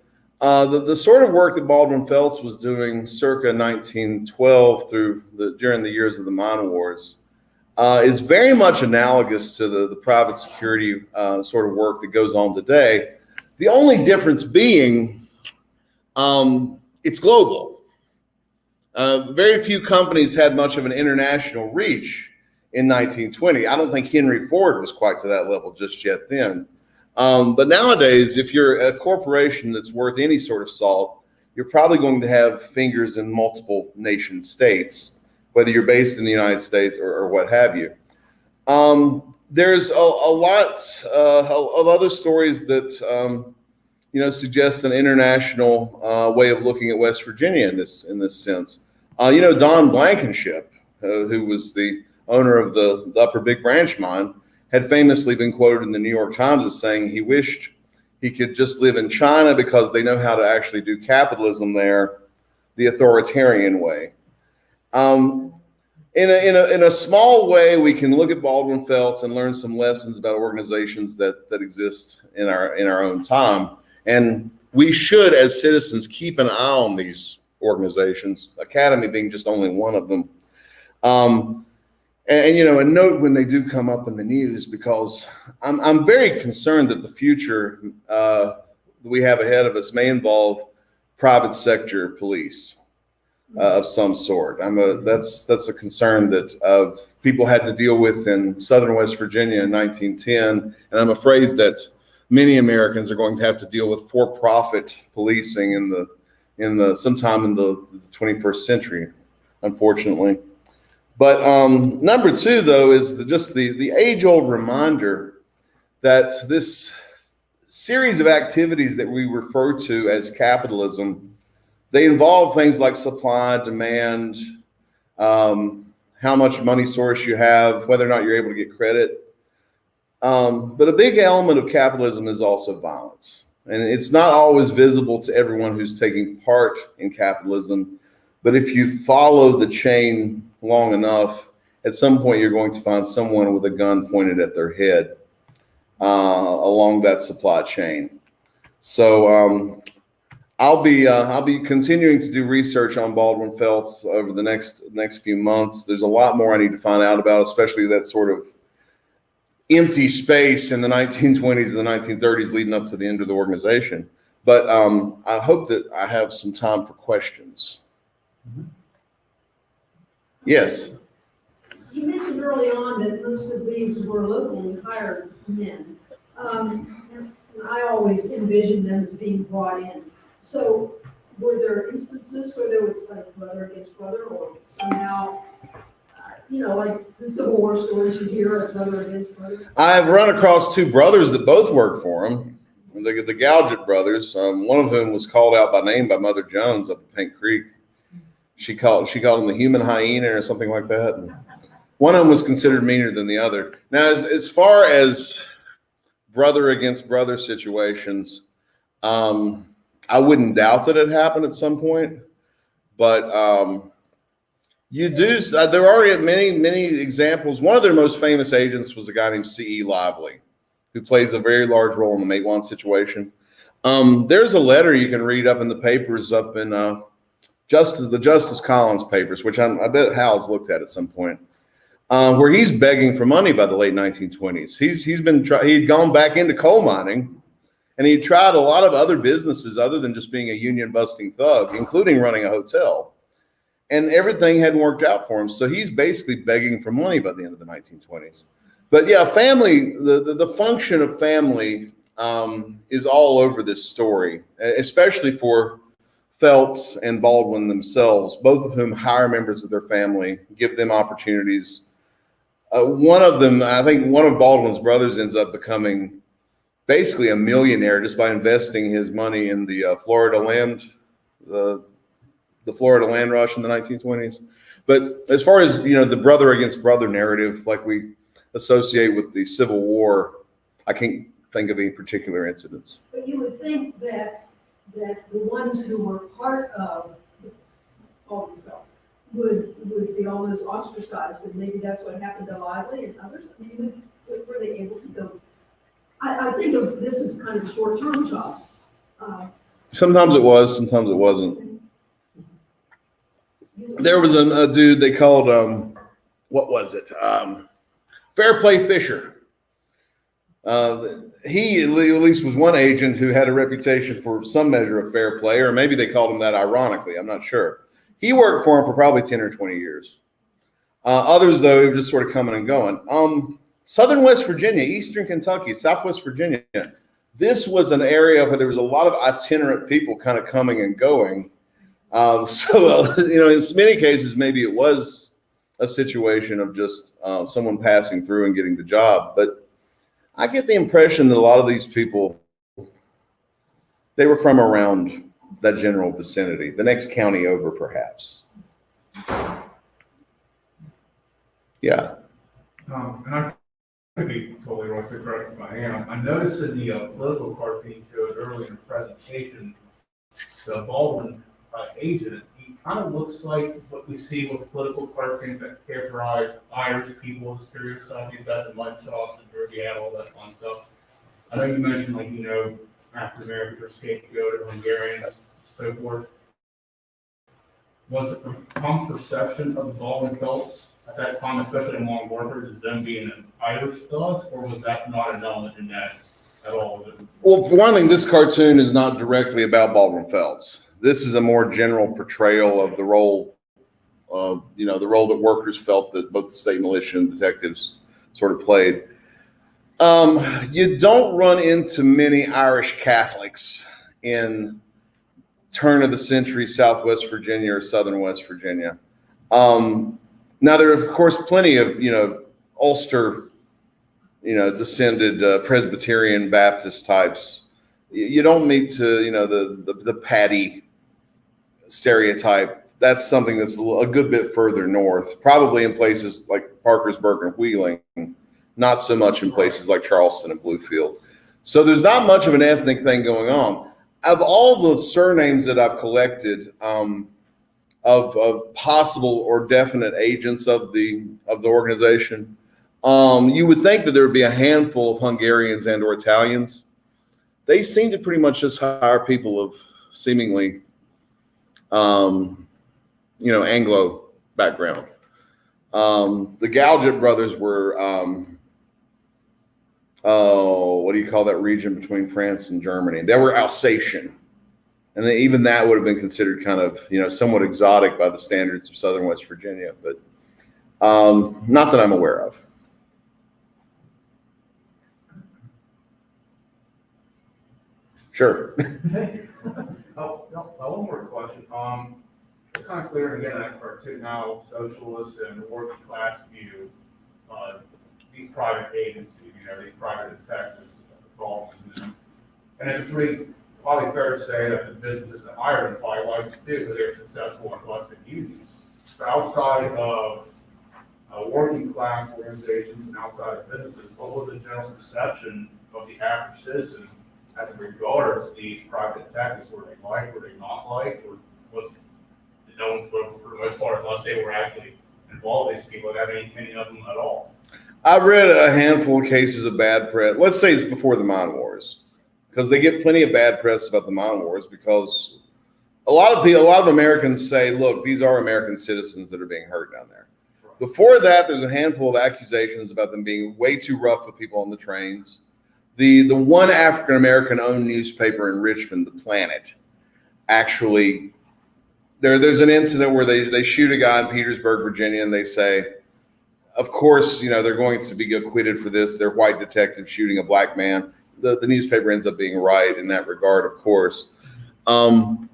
the sort of work that Baldwin Felts was doing circa 1912 during the years of the mine wars is very much analogous to the private security sort of work that goes on today. The only difference being it's global. Very few companies had much of an international reach in 1920. I don't think Henry Ford was quite to that level just yet then. But nowadays, if you're a corporation that's worth any sort of salt, you're probably going to have fingers in multiple nation states, whether you're based in the United States or what have you. There's a lot of other stories that suggest an international way of looking at West Virginia in this sense. Don Blankenship, who was the owner of the Upper Big Branch mine, had famously been quoted in the New York Times as saying he wished he could just live in China because they know how to actually do capitalism there the authoritarian way. In a small way, we can look at Baldwin Felts and learn some lessons about organizations that exist in our own time. And we should, as citizens, keep an eye on these organizations, Academy being just only one of them. And note when they do come up in the news, because I'm very concerned that the future we have ahead of us may involve private sector police of some sort. That's a concern that people had to deal with in southern West Virginia in 1910, and I'm afraid that many Americans are going to have to deal with for-profit policing sometime in the 21st century, unfortunately. But number two, though, is just the age-old reminder that this series of activities that we refer to as capitalism, they involve things like supply, demand, how much money source you have, whether or not you're able to get credit. But a big element of capitalism is also violence. And it's not always visible to everyone who's taking part in capitalism. But if you follow the chain long enough, at some point you're going to find someone with a gun pointed at their head along that supply chain. So I'll be continuing to do research on Baldwin Felts over the next few months. There's a lot more I need to find out about, especially that sort of empty space in the 1920s and the 1930s leading up to the end of the organization. But I hope that I have some time for questions. Mm-hmm. Yes. You mentioned early on that most of these were locally hired men. And I always envisioned them as being brought in. So were there instances where there was like brother against brother, or somehow, like the Civil War stories you hear of brother against brother? I've run across two brothers that both worked for him, the Galgett brothers, one of whom was called out by name by Mother Jones up at Paint Creek. She called him the human hyena or something like that. And one of them was considered meaner than the other. Now, as far as brother against brother situations, I wouldn't doubt that it happened at some point, but there are many examples. One of their most famous agents was a guy named C.E. Lively, who plays a very large role in the Matewan situation. There's a letter you can read up in the papers up in the Justice Collins papers, which I bet Hal's looked at some point, where he's begging for money by the late 1920s. He'd gone back into coal mining, and he tried a lot of other businesses other than just being a union busting thug, including running a hotel. And everything hadn't worked out for him. So he's basically begging for money by the end of the 1920s. But yeah, family, the function of family is all over this story, especially for Feltz and Baldwin themselves, both of whom hire members of their family, give them opportunities. One of them, I think one of Baldwin's brothers ends up becoming basically a millionaire just by investing his money in the Florida land rush in the 1920s. But as far as, the brother against brother narrative, like we associate with the Civil War, I can't think of any particular incidents. But you would think that the ones who were part of Baldwin Felts would be almost ostracized, and maybe that's what happened to Lively and others. I mean, were they able to go? I think of this as kind of a short-term job. Sometimes it was, sometimes it wasn't. There was a dude they called, what was it? Fair Play Fisher. He at least was one agent who had a reputation for some measure of fair play, or maybe they called him that ironically, I'm not sure. He worked for him for probably 10 or 20 years. Others, though, he was just sort of coming and going. Southern West Virginia, Eastern Kentucky, Southwest Virginia. This was an area where there was a lot of itinerant people kind of coming and going. In many cases, maybe it was a situation of just someone passing through and getting the job. But I get the impression that a lot of these people, they were from around that general vicinity, the next county over, perhaps. Yeah. And I could be totally wrong, so correct if I am. I noticed in the political cartoon showed earlier in the presentation, the Baldwin agent, he kind of looks like what we see with political cartoons that characterize Irish people as a stereotype. He's got the mud chops and derby hat, all that fun stuff. I know you mentioned, African Americans are scapegoated, Hungarians, so forth. Was it the common perception of the Baldwin Felts at that time, especially among workers, as them being an Irish thugs, or was that not an element in that at all? Well, for one thing, this cartoon is not directly about Baldwin Felts. This is a more general portrayal of the role the role that workers felt that both the state militia and detectives sort of played. You don't run into many Irish Catholics in turn of the century Southwest Virginia or Southern West Virginia. Now there are, of course, plenty of Ulster descended Presbyterian Baptist types. You don't meet the Paddy stereotype. That's something that's a good bit further north, probably in places like Parkersburg and Wheeling, not so much in places like Charleston and Bluefield. So there's not much of an ethnic thing going on. Of all the surnames that I've collected of possible or definite agents of the organization, you would think that there would be a handful of Hungarians and or Italians. They seem to pretty much just hire people of seemingly, Anglo background. The Galjet brothers were, what do you call that region between France and Germany? They were Alsatian. And then even that would have been considered kind of, somewhat exotic by the standards of Southern West Virginia, but not that I'm aware of. Sure. One more question. It's kind of clear again that cartoon how socialists and the working class view these private agencies, these private detectives, and it's probably fair to say that the businesses that hire them probably like to do because they're successful in collecting unions. But outside of working class organizations and outside of businesses, what was the general perception of the average citizen as it regards these private detectives? Were they liked, were they not liked, or was no one, for the most part, unless they were actually involved, these people have any opinion of them at all? I've read a handful of cases of bad press. Let's say it's before the Mine Wars, because they get plenty of bad press about the Mine Wars because a lot of Americans say, look, these are American citizens that are being hurt down there. Right. Before that, there's a handful of accusations about them being way too rough with people on the trains. The one African-American owned newspaper in Richmond, The Planet, actually, there's an incident where they shoot a guy in Petersburg, Virginia, and they say, of course, they're going to be acquitted for this. They're white detectives shooting a black man. The newspaper ends up being right in that regard, of course. And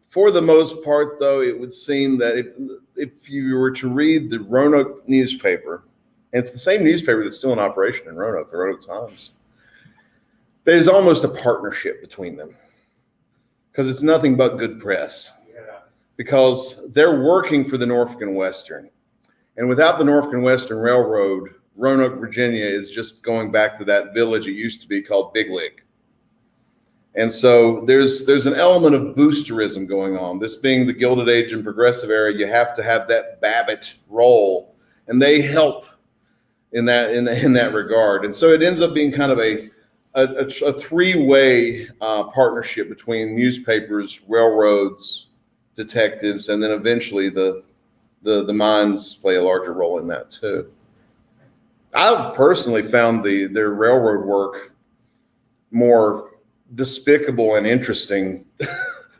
for the most part, though, it would seem that if you were to read the Roanoke newspaper, and it's the same newspaper that's still in operation in Roanoke, the Roanoke Times, there's almost a partnership between them because it's nothing but good press. Because they're working for the Norfolk and Western. And without the Norfolk and Western Railroad, Roanoke, Virginia is just going back to that village it used to be called Big Lick. And so there's an element of boosterism going on. This being the Gilded Age and Progressive era, you have to have that Babbitt role, and they help in that regard. And so it ends up being kind of a three-way partnership between newspapers, railroads, detectives, and then eventually the mines play a larger role in that too. I personally found their railroad work more despicable and interesting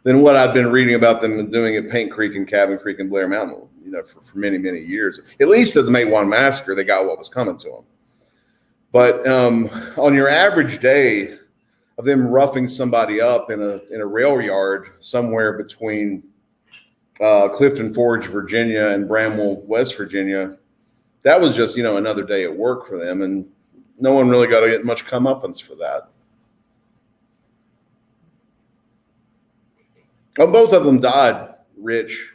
than what I've been reading about them doing at Paint Creek and Cabin Creek and Blair Mountain, for many, many years. At least at the May 1 massacre, they got what was coming to them. But on your average day of them roughing somebody up in a rail yard somewhere between Clifton Forge, Virginia, and Bramwell, West Virginia, that was just, another day at work for them, and no one really got to get much comeuppance for that. Well, both of them died rich.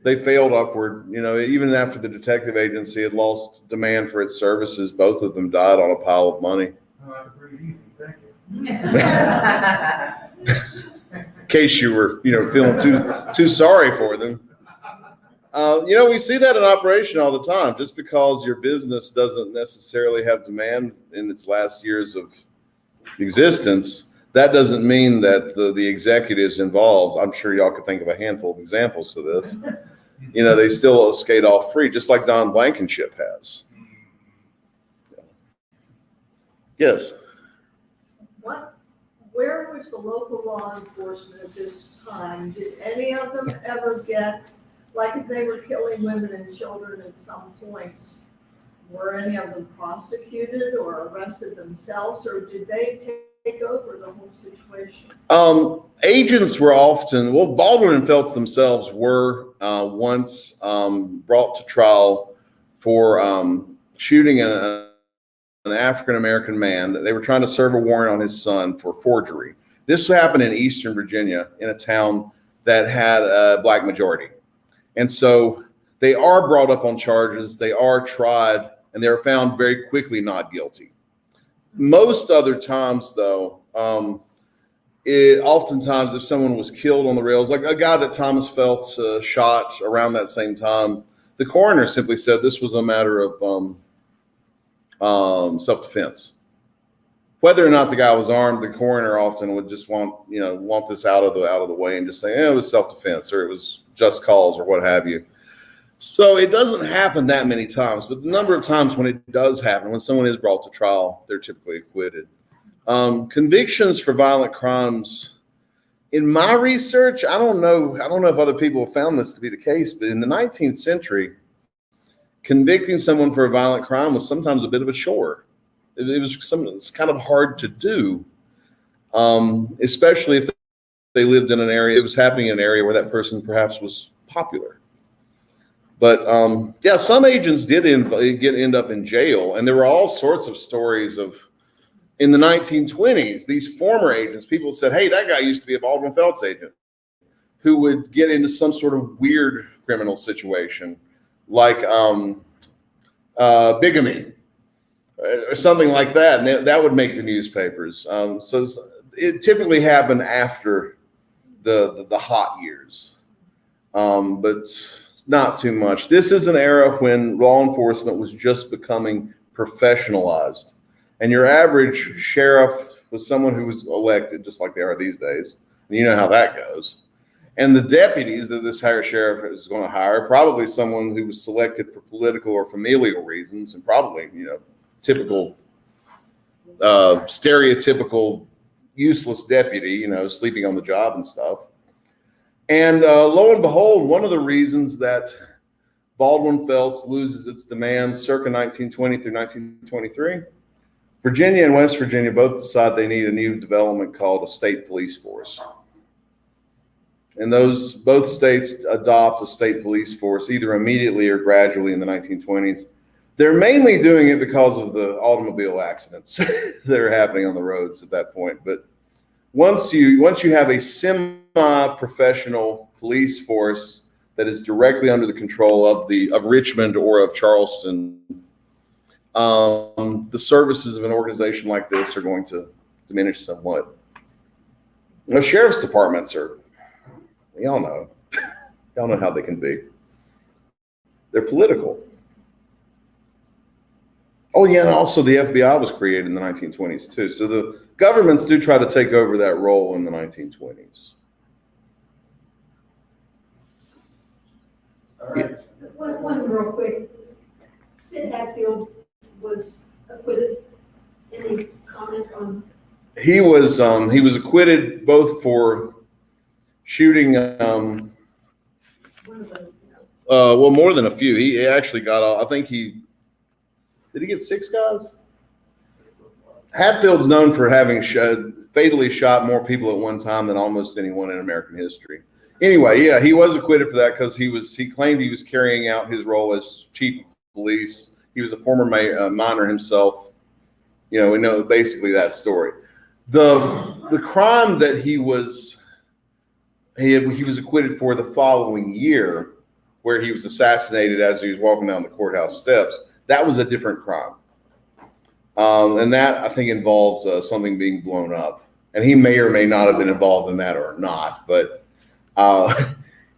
They failed upward. Even after the detective agency had lost demand for its services, both of them died on a pile of money. Oh, pretty easy, thank you. In case you were, feeling too sorry for them. We see that in operation all the time. Just because your business doesn't necessarily have demand in its last years of existence, that doesn't mean that the executives involved, I'm sure y'all could think of a handful of examples to this, they still skate off free, just like Don Blankenship has. Yes. Where was the local law enforcement at this time? Did any of them ever get, like if they were killing women and children at some points, were any of them prosecuted or arrested themselves, or did they take over the whole situation? Agents were often, Baldwin and Feltz themselves were once brought to trial for shooting an African-American man. They were trying to serve a warrant on his son for forgery. This happened in Eastern Virginia in a town that had a black majority. And so they are brought up on charges, they are tried, and they are found very quickly not guilty. Most other times, though, oftentimes if someone was killed on the rails, like a guy that Thomas Feltz shot around that same time, the coroner simply said this was a matter of self-defense. Whether or not the guy was armed, the coroner often would just want this out of the way and just say, it was self-defense or it was just cause or what have you. So it doesn't happen that many times, but the number of times when it does happen, when someone is brought to trial, they're typically acquitted. Convictions for violent crimes, in my research, I don't know if other people have found this to be the case, but in the 19th century, convicting someone for a violent crime was sometimes a bit of a chore. It's kind of hard to do, especially if they lived in an area, it was happening in an area where that person perhaps was popular. But some agents did end up in jail, and there were all sorts of stories of, in the 1920s, these former agents, people said, hey, that guy used to be a Baldwin Felts agent, who would get into some sort of weird criminal situation, like bigamy or something like that, and that would make the newspapers. So it typically happened after the hot years, but not too much. This is an era when law enforcement was just becoming professionalized, and your average sheriff was someone who was elected, just like they are these days, and you know how that goes. And the deputies that this sheriff is going to hire, probably someone who was selected for political or familial reasons, and probably, typical, stereotypical, useless deputy, sleeping on the job and stuff. And lo and behold, one of the reasons that Baldwin Felts loses its demand circa 1920 through 1923, Virginia and West Virginia both decide they need a new development called a state police force. And both states adopt a state police force either immediately or gradually in the 1920s. They're mainly doing it because of the automobile accidents that are happening on the roads at that point. But once you have a semi-professional police force that is directly under the control of Richmond or of Charleston, the services of an organization like this are going to diminish somewhat. Sheriff's departments are, y'all know how they can be. They're political. Oh yeah, and also the FBI was created in the 1920s too. So the governments do try to take over that role in the 1920s. All right. One real quick. Sid Hatfield was acquitted. Any comment on? He was acquitted both for shooting, One of the, well, more than a few. He actually got all, I think did he get 6 guys? Hatfield's known for having fatally shot more people at one time than almost anyone in American history. Anyway, yeah, he was acquitted for that because he claimed he was carrying out his role as chief of police. He was a former miner himself. We know basically that story. The crime that he was acquitted for the following year, where he was assassinated as he was walking down the courthouse steps, that was a different crime. And that, I think, involves something being blown up. And he may or may not have been involved in that or not. But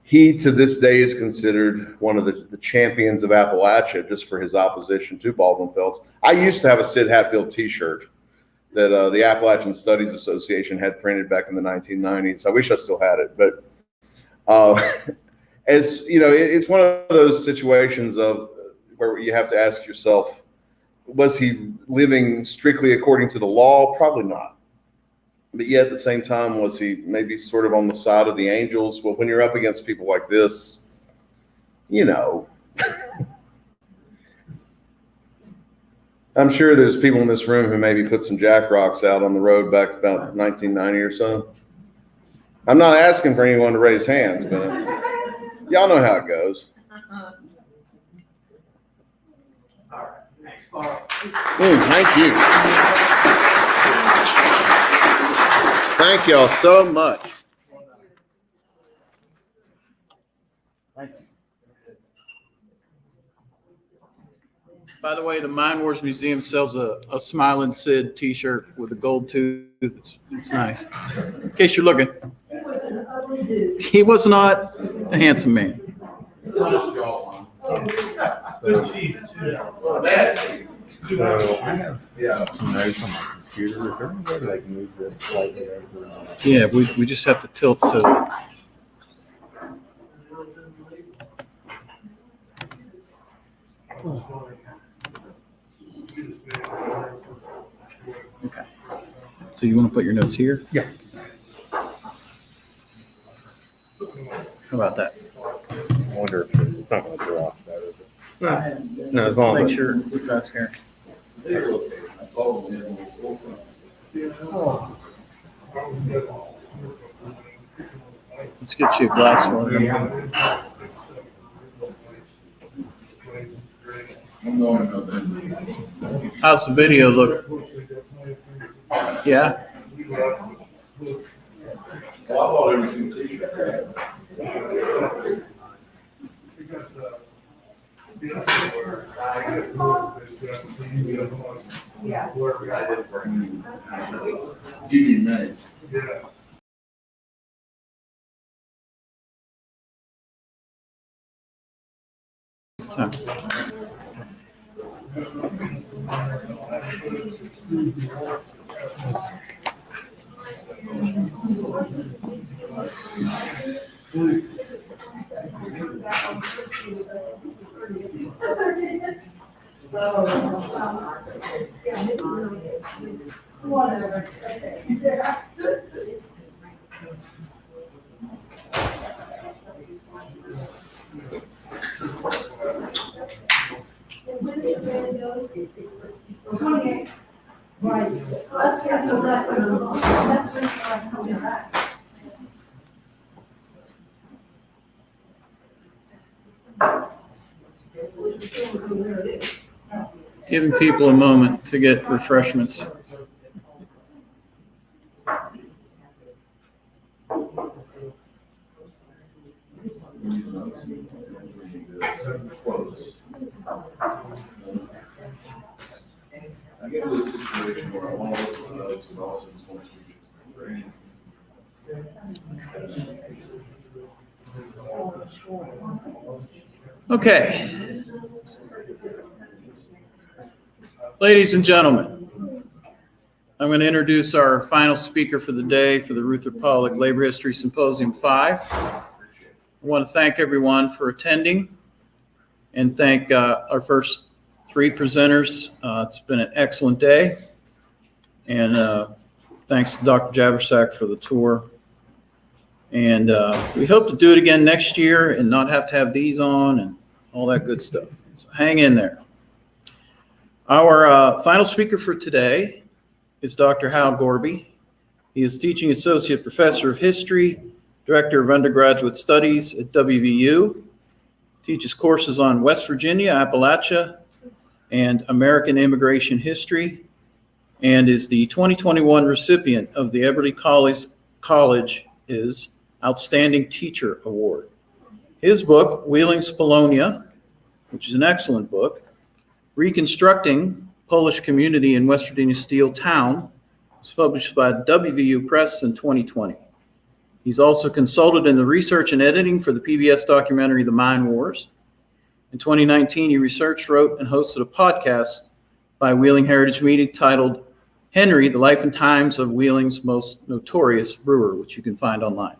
he, to this day, is considered one of the champions of Appalachia just for his opposition to Baldwin Felts. I used to have a Sid Hatfield T-shirt that the Appalachian Studies Association had printed back in the 1990s. I wish I still had it. But it's one of those situations where you have to ask yourself, was he living strictly according to the law? Probably not. But yet at the same time, was he maybe sort of on the side of the angels? Well, when you're up against people like this, I'm sure there's people in this room who maybe put some jack rocks out on the road back about 1990 or so. I'm not asking for anyone to raise hands, but y'all know how it goes. Thank you. Thank y'all so much. Thank you. By the way, the Mine Wars Museum sells a Smiling Sid T-shirt with a gold tooth. It's nice. In case you're looking. he was an ugly dude. He was not a handsome man. So I have some notes on my computer. Is there any way to move this slightly over? Yeah, we just have to tilt so. Okay. So you want to put your notes here? Yeah. How about that? I wonder if it's not going to draw off that, is it? No, Just as long make as sure it's us here. Let's get you a glass for him. How's the video look? Yeah? Whatever. Right. Let's get to that one. That's when I'm coming back. Giving people a moment to get refreshments. I get into a situation where I want to look for those, but also just want to speak to brains. Okay. Ladies and gentlemen, I'm going to introduce our final speaker for the day for the Reuther-Pollack Labor History Symposium 5. I want to thank everyone for attending and thank our first 3 presenters. It's been an excellent day. And thanks to Dr. Javersak for the tour. And we hope to do it again next year and not have to have these on and all that good stuff. So hang in there. Our final speaker for today is Dr. Hal Gorby. He is Teaching Associate Professor of History, Director of Undergraduate Studies at WVU, teaches courses on West Virginia, Appalachia, and American Immigration History, and is the 2021 recipient of the Eberly College's Outstanding Teacher Award. His book, Wheeling's Polonia, which is an excellent book, Reconstructing Polish Community in West Virginia Steel Town, was published by WVU Press in 2020. He's also consulted in the research and editing for the PBS documentary, The Mine Wars. In 2019, he researched, wrote, and hosted a podcast by Wheeling Heritage Media titled Henry, The Life and Times of Wheeling's Most Notorious Brewer, which you can find online.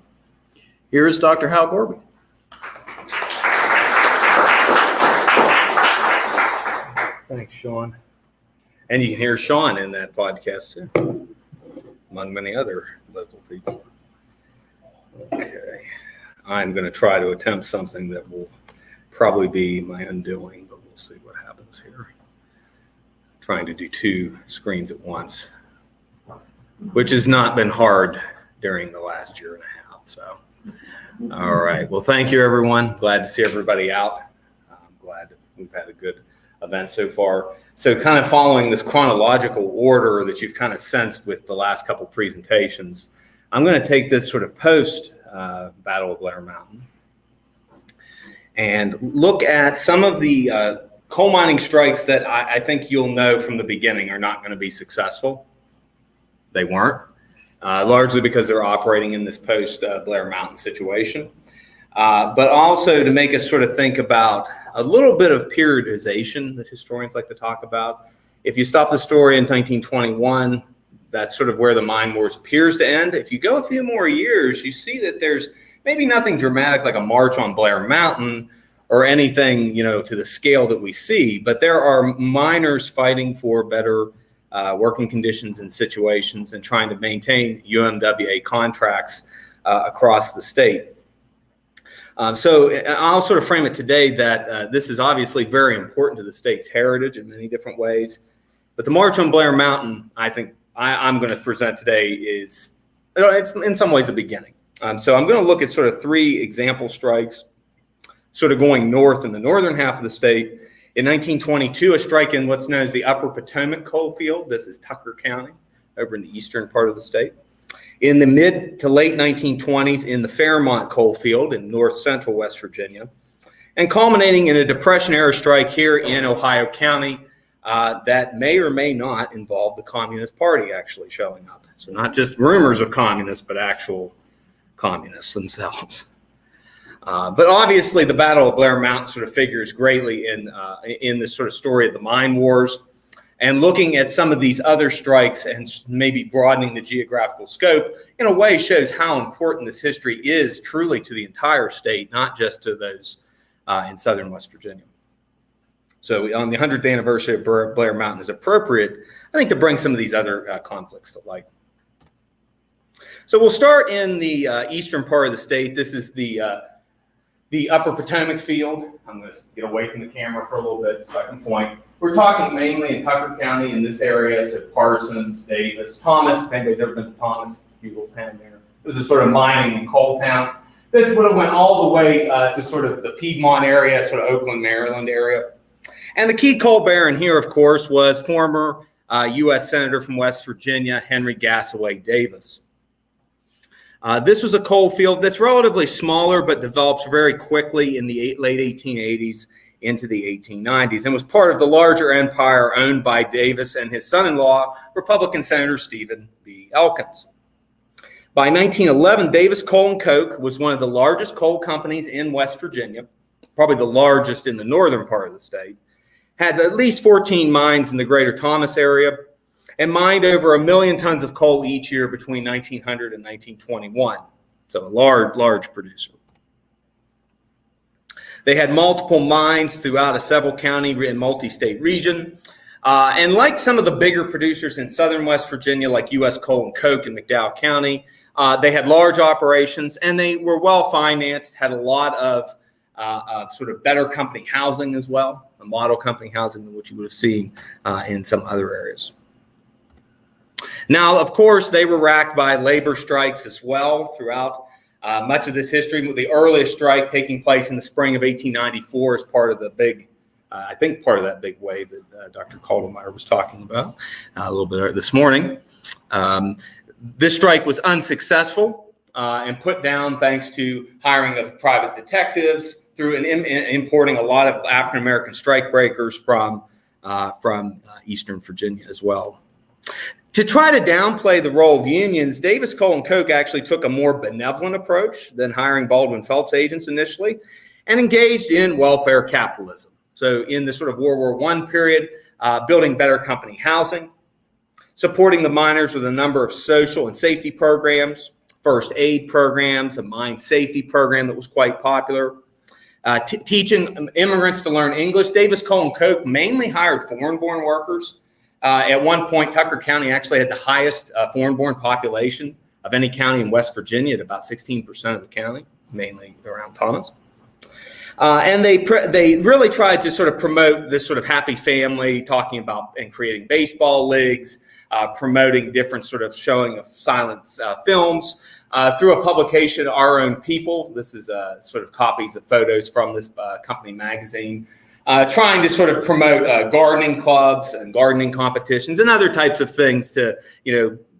Here is Dr. Hal Gorby. Thanks, Sean. And you can hear Sean in that podcast too, among many other local people. Okay. I'm going to try to attempt something that will probably be my undoing, but we'll see what happens here. Trying to do two screens at once, which has not been hard during the last year and a half. So, all right. Well, thank you, everyone. Glad to see everybody out. I'm glad that we've had a good event so far. So kind of following this chronological order that you've kind of sensed with the last couple presentations, I'm going to take this sort of post Battle of Blair Mountain and look at some of the coal mining strikes that I think you'll know from the beginning are not going to be successful. They weren't, largely because they're operating in this post Blair Mountain situation. But also to make us sort of think about a little bit of periodization that historians like to talk about. If you stop the story in 1921, that's sort of where the mine wars appears to end. If you go a few more years, you see that there's maybe nothing dramatic like a march on Blair Mountain or anything, to the scale that we see, but there are miners fighting for better working conditions and situations and trying to maintain UMWA contracts across the state. So I'll sort of frame it today that this is obviously very important to the state's heritage in many different ways. But the March on Blair Mountain, I think I'm going to present today it's in some ways the beginning. So I'm going to look at sort of three example strikes, sort of going north in the northern half of the state. In 1922, a strike in what's known as the Upper Potomac coalfield. This is Tucker County over in the eastern part of the state. In the mid to late 1920s in the Fairmont coalfield in north central West Virginia, and culminating in a Depression-era strike here in Ohio County that may or may not involve the Communist Party actually showing up. So not just rumors of communists, but actual communists themselves. But obviously the Battle of Blair Mountain sort of figures greatly in this sort of story of the mine wars. And looking at some of these other strikes and maybe broadening the geographical scope in a way shows how important this history is truly to the entire state, not just to those in southern West Virginia. So on the 100th anniversary of Blair Mountain is appropriate, I think, to bring some of these other conflicts to light. So we'll start in the eastern part of the state. This is the Upper Potomac field. I'm going to get away from the camera for a little bit so I can point. We're talking mainly in Tucker County in this area, so Parsons, Davis, Thomas. If anybody's ever been to Thomas, a little town there. This is sort of mining and coal town. This would have went all the way to sort of the Piedmont area, sort of Oakland, Maryland area. And the key coal baron here, of course, was former U.S. Senator from West Virginia, Henry Gassaway Davis. This was a coal field that's relatively smaller, but develops very quickly in the late 1880s into the 1890s, and was part of the larger empire owned by Davis and his son-in-law, Republican Senator Stephen B. Elkins. By 1911, Davis Coal and Coke was one of the largest coal companies in West Virginia, probably the largest in the northern part of the state, had at least 14 mines in the greater Thomas area, and mined over 1 million tons of coal each year between 1900 and 1921. So a large producer. They had multiple mines throughout a several county and multi-state region. And like some of the bigger producers in southern West Virginia, like U.S. Coal and Coke in McDowell County, They had large operations, and they were well financed, had a lot of sort of better company housing as well, a model company housing than what you would have seen in some other areas. Now, of course, they were racked by labor strikes as well throughout much of this history, with the earliest strike taking place in the spring of 1894 as part of the big, I think part of that big wave that Dr. Kaldemeyer was talking about a little bit this morning. This strike was unsuccessful and put down thanks to hiring of private detectives through importing a lot of African-American strikebreakers from Eastern Virginia as well. To try to downplay the role of unions, Davis, Cole, and Koch actually took a more benevolent approach than hiring Baldwin Felts agents initially and engaged in welfare capitalism. So in the sort of World War I period, building better company housing, supporting the miners with a number of social and safety programs, first aid programs, a mine safety program that was quite popular, teaching immigrants to learn English. Davis, Cole, and Koch mainly hired foreign-born workers. At one point, Tucker County actually had the highest foreign-born population of any county in West Virginia at about 16% of the county, mainly around Thomas. And they really tried to sort of promote this sort of happy family, talking about and creating baseball leagues, promoting different sort of showing of silent films through a publication, Our Own People. This is sort of copies of photos from this company magazine. Trying to sort of promote gardening clubs and gardening competitions and other types of things to,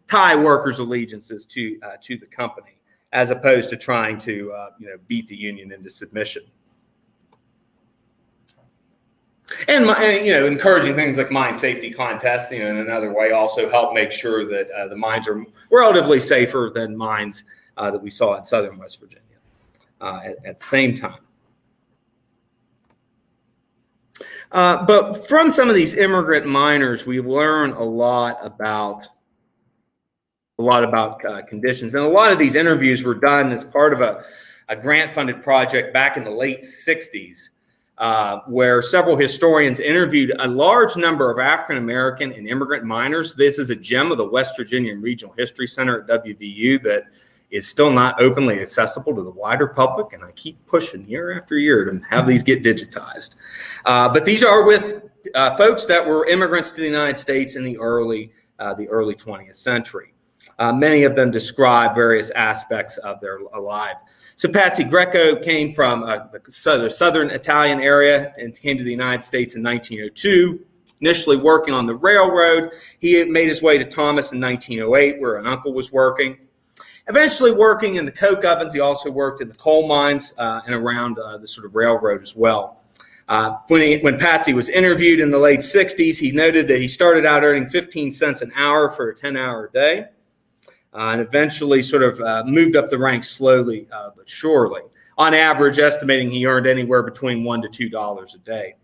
tie workers' allegiances to the company, as opposed to trying to, beat the union into submission. And encouraging things like mine safety contests, in another way, also help make sure that the mines are relatively safer than mines that we saw in southern West Virginia at the same time. But from some of these immigrant miners, we learn a lot about conditions. And a lot of these interviews were done as part of a grant-funded project back in the late 60s, where several historians interviewed a large number of African-American and immigrant miners. This is a gem of the West Virginia Regional History Center at WVU that is still not openly accessible to the wider public, and I keep pushing year after year to have these get digitized. But these are with folks that were immigrants to the United States in the early 20th century. Many of them describe various aspects of their life. So Patsy Greco came from the southern Italian area and came to the United States in 1902. Initially working on the railroad, he made his way to Thomas in 1908, where an uncle was working. Eventually working in the coke ovens, he also worked in the coal mines and around the sort of railroad as well. When Patsy was interviewed in the late 60s, he noted that he started out earning 15 cents an hour for a 10-hour day and eventually sort of moved up the ranks slowly but surely. On average, estimating he earned anywhere between $1 to $2 a day.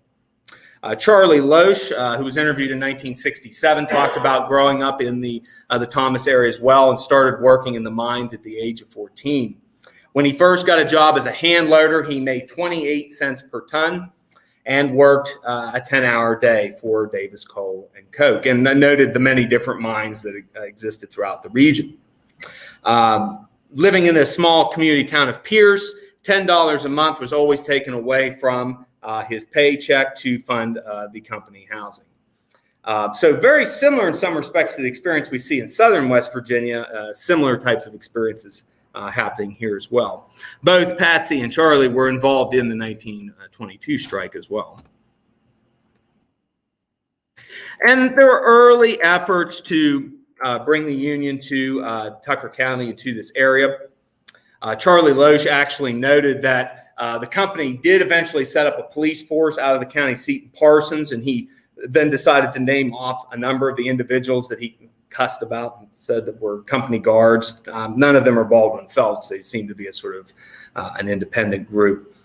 Charlie Loesch, who was interviewed in 1967, talked about growing up in the Thomas area as well and started working in the mines at the age of 14. When he first got a job as a hand loader, he made 28 cents per ton and worked a 10-hour day for Davis, Cole, and Koch, and noted the many different mines that existed throughout the region. Living in the small community town of Pierce, $10 a month was always taken away from his paycheck to fund the company housing. So very similar in some respects to the experience we see in southern West Virginia, similar types of experiences happening here as well. Both Patsy and Charlie were involved in the 1922 strike as well. And there were early efforts to bring the union to Tucker County and to this area. Charlie Loesch actually noted that the company did eventually set up a police force out of the county seat in Parsons, and he then decided to name off a number of the individuals that he cussed about and said that were company guards. None of them are Baldwin Felts. They seem to be a sort of an independent group.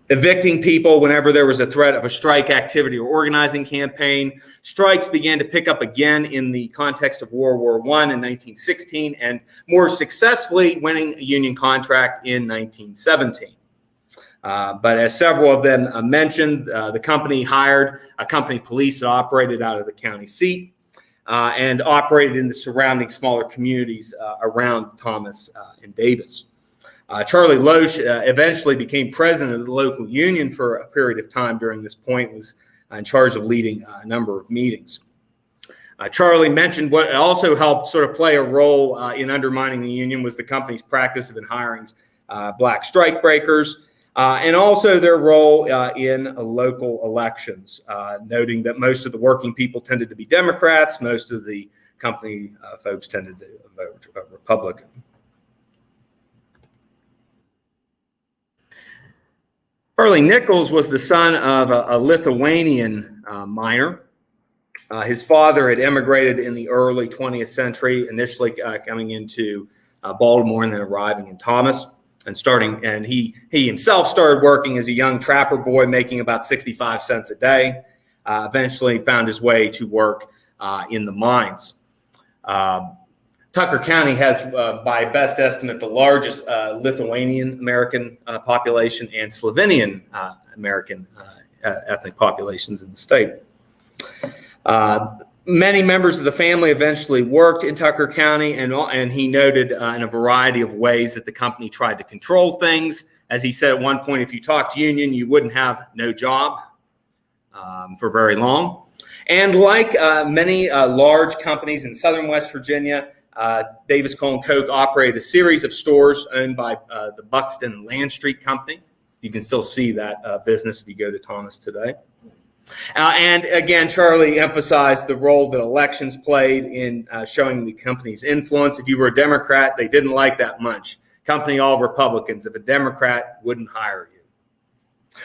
Evicting people whenever there was a threat of a strike activity or organizing campaign. Strikes began to pick up again in the context of World War I in 1916 and more successfully winning a union contract in 1917. But as several of them mentioned, the company hired a company police that operated out of the county seat. and operated in the surrounding smaller communities around Thomas and Davis. Charlie Loesch eventually became president of the local union for a period of time during this point, was in charge of leading a number of meetings. Charlie mentioned what also helped sort of play a role in undermining the union was the company's practice of hiring black strikebreakers, and also their role in local elections, noting that most of the working people tended to be Democrats, most of the company folks tended to vote Republican. Charlie Nichols was the son of a Lithuanian miner. His father had immigrated in the early 20th century, initially coming into Baltimore and then arriving in Thomas and he himself started working as a young trapper boy, making about 65 cents a day. Eventually found his way to work in the mines. Tucker County has, by best estimate, the largest Lithuanian American population and Slovenian American ethnic populations in the state. Many members of the family eventually worked in Tucker County, and he noted in a variety of ways that the company tried to control things. As he said at one point, if you talked union, you wouldn't have no job for very long. And like many large companies in southern West Virginia, Davis Coal & Coke operated a series of stores owned by the Buxton and Land Street Company. You can still see that business if you go to Thomas today. And again, Charlie emphasized the role that elections played in showing the company's influence. If you were a Democrat, they didn't like that much. Company all Republicans. If a Democrat, wouldn't hire you.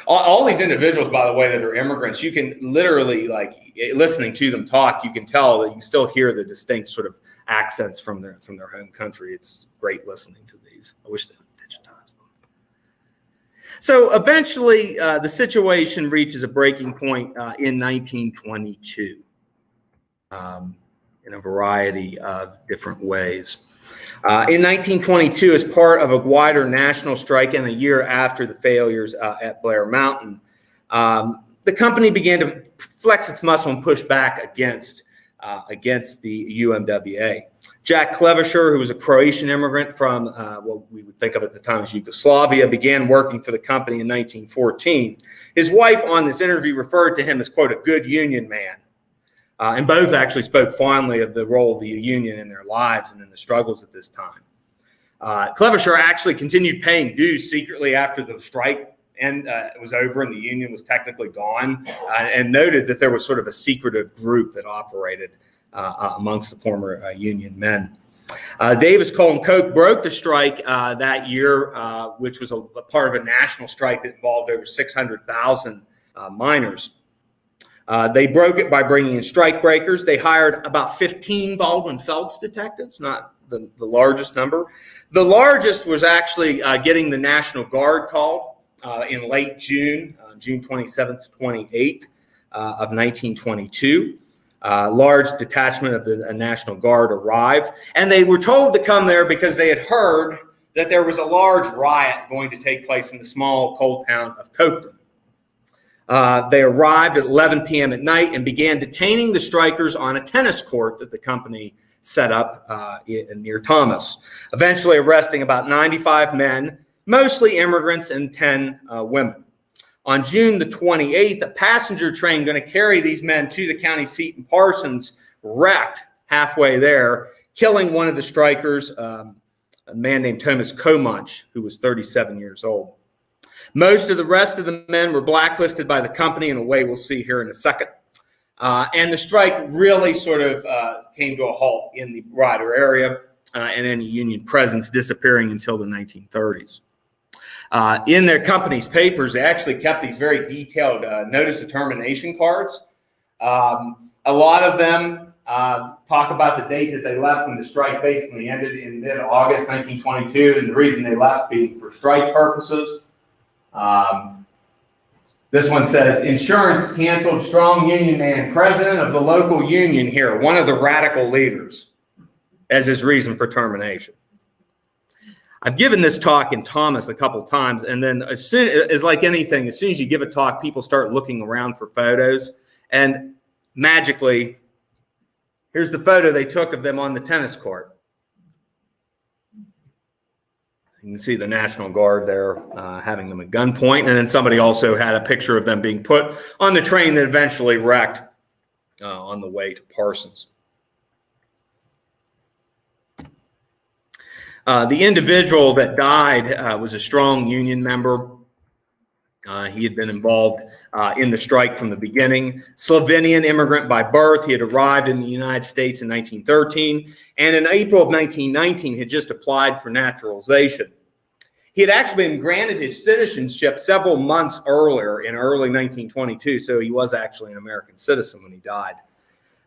All these individuals, by the way, that are immigrants, you can literally, like, listening to them talk, you can tell that you can still hear the distinct sort of accents from their home country. It's great listening to these. I wish they would digitize them. So eventually, the situation reaches a breaking point in 1922 in a variety of different ways. In 1922, as part of a wider national strike and a year after the failures at Blair Mountain, the company began to flex its muscle and push back against the UMWA. Jack Klevischer, who was a Croatian immigrant from what we would think of at the time as Yugoslavia, began working for the company in 1914. His wife on this interview referred to him as, quote, a good union man. And both actually spoke fondly of the role of the union in their lives and in the struggles at this time. Klevischer actually continued paying dues secretly after the strike was over and the union was technically gone, and noted that there was sort of a secretive group that operated amongst the former union men. Davis Coal & Coke broke the strike that year, which was a part of a national strike that involved over 600,000 miners. They broke it by bringing in strike breakers. They hired about 15 Baldwin Felts detectives, not the largest number. The largest was actually getting the National Guard called in late June, June 27th, 28th of 1922. Large detachment of the National Guard arrived, and they were told to come there because they had heard that there was a large riot going to take place in the small coal town of Copeton. They arrived at 11 p.m. at night and began detaining the strikers on a tennis court that the company set up near Thomas, eventually arresting about 95 men, mostly immigrants, and 10 women. On June the 28th, a passenger train going to carry these men to the county seat in Parsons wrecked halfway there, killing one of the strikers, a man named Thomas Comanche, who was 37 years old. Most of the rest of the men were blacklisted by the company in a way we'll see here in a second. And the strike really sort of came to a halt in the Ryder area, and any union presence disappearing until the 1930s. In their company's papers, they actually kept these very detailed notice of termination cards. A lot of them talk about the date that they left when the strike basically ended in mid-August 1922, and the reason they left being for strike purposes. This one says, insurance canceled, strong union man, president of the local union here, one of the radical leaders, as his reason for termination. I've given this talk in Thomas a couple times, and then as like anything, as soon as you give a talk, people start looking around for photos, and magically, Here's the photo they took of them on the tennis court. You can see the National Guard there having them at gunpoint. And then somebody also had a picture of them being put on the train that eventually wrecked on the way to Parsons. The individual that died was a strong Union member. He had been involved in the strike from the beginning. Slovenian immigrant by birth, he had arrived in the United States in 1913, and in April of 1919 had just applied for naturalization. He had actually been granted his citizenship several months earlier in early 1922, so he was actually an American citizen when he died.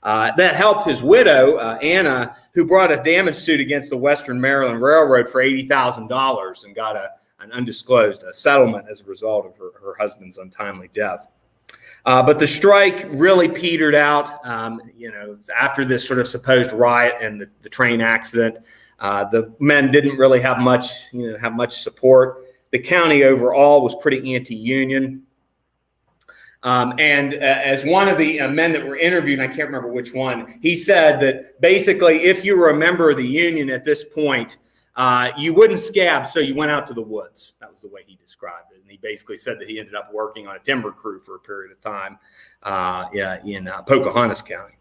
That helped his widow, Anna, who brought a damage suit against the Western Maryland Railroad for $80,000 and got an undisclosed settlement as a result of her husband's untimely death. But the strike really petered out, after this sort of supposed riot and the train accident. The men didn't really have much support. The county overall was pretty anti-union. And as one of the men that were interviewed, and I can't remember which one, he said that basically if you were a member of the union at this point, you wouldn't scab, so you went out to the woods. That was the way he described it. And he basically said that he ended up working on a timber crew for a period of time in Pocahontas County.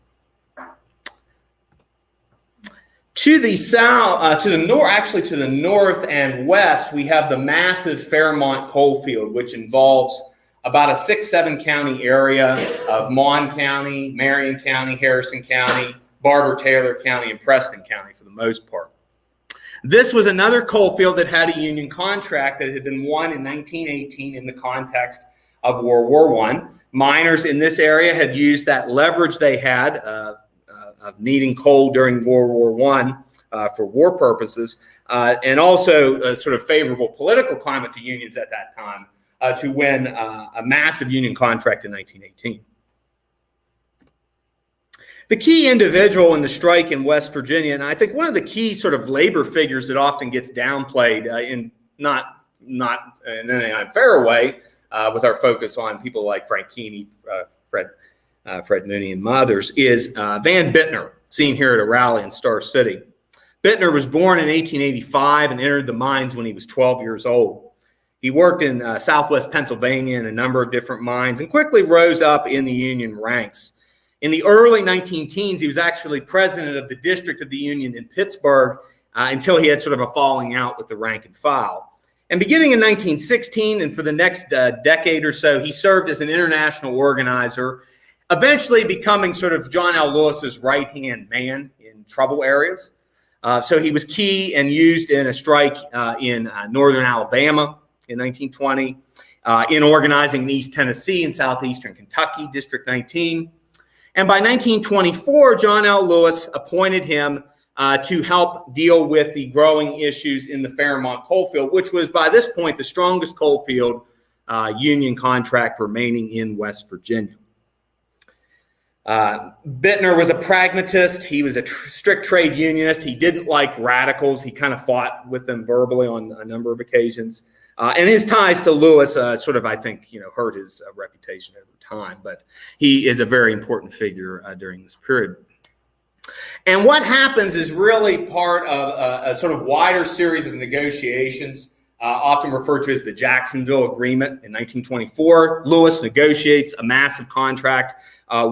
To the south, to the north and west, we have the massive Fairmont coalfield, which involves about a 6-7 county area of Mon County, Marion County, Harrison County, Barber-Taylor County, and Preston County for the most part. This was another coalfield that had a union contract that had been won in 1918 in the context of World War I. Miners in this area had used that leverage they had of needing coal during World War I for war purposes, and also a sort of favorable political climate to unions at that time to win a massive union contract in 1918. The key individual in the strike in West Virginia, and I think one of the key sort of labor figures that often gets downplayed in not in any unfair way, with our focus on people like Frank Keeney, Fred Mooney, and others, is Van Bittner, seen here at a rally in Star City. Bittner was born in 1885 and entered the mines when he was 12 years old. He worked in southwest Pennsylvania in a number of different mines and quickly rose up in the union ranks. In the early 19-teens, he was actually president of the district of the union in Pittsburgh until he had sort of a falling out with the rank and file. And beginning in 1916 and for the next decade or so, he served as an international organizer, eventually becoming sort of John L. Lewis's right-hand man in trouble areas. So he was key and used in a strike in northern Alabama in 1920, in organizing in East Tennessee and southeastern Kentucky, District 19. And by 1924, John L. Lewis appointed him to help deal with the growing issues in the Fairmont coalfield, which was by this point the strongest coalfield union contract remaining in West Virginia. Bittner was a pragmatist. He was a strict trade unionist. He didn't like radicals. He kind of fought with them verbally on a number of occasions. And his ties to Lewis sort of, I think, hurt his reputation over time. But he is a very important figure during this period. And what happens is really part of a sort of wider series of negotiations, often referred to as the Jacksonville Agreement in 1924. Lewis negotiates a massive contract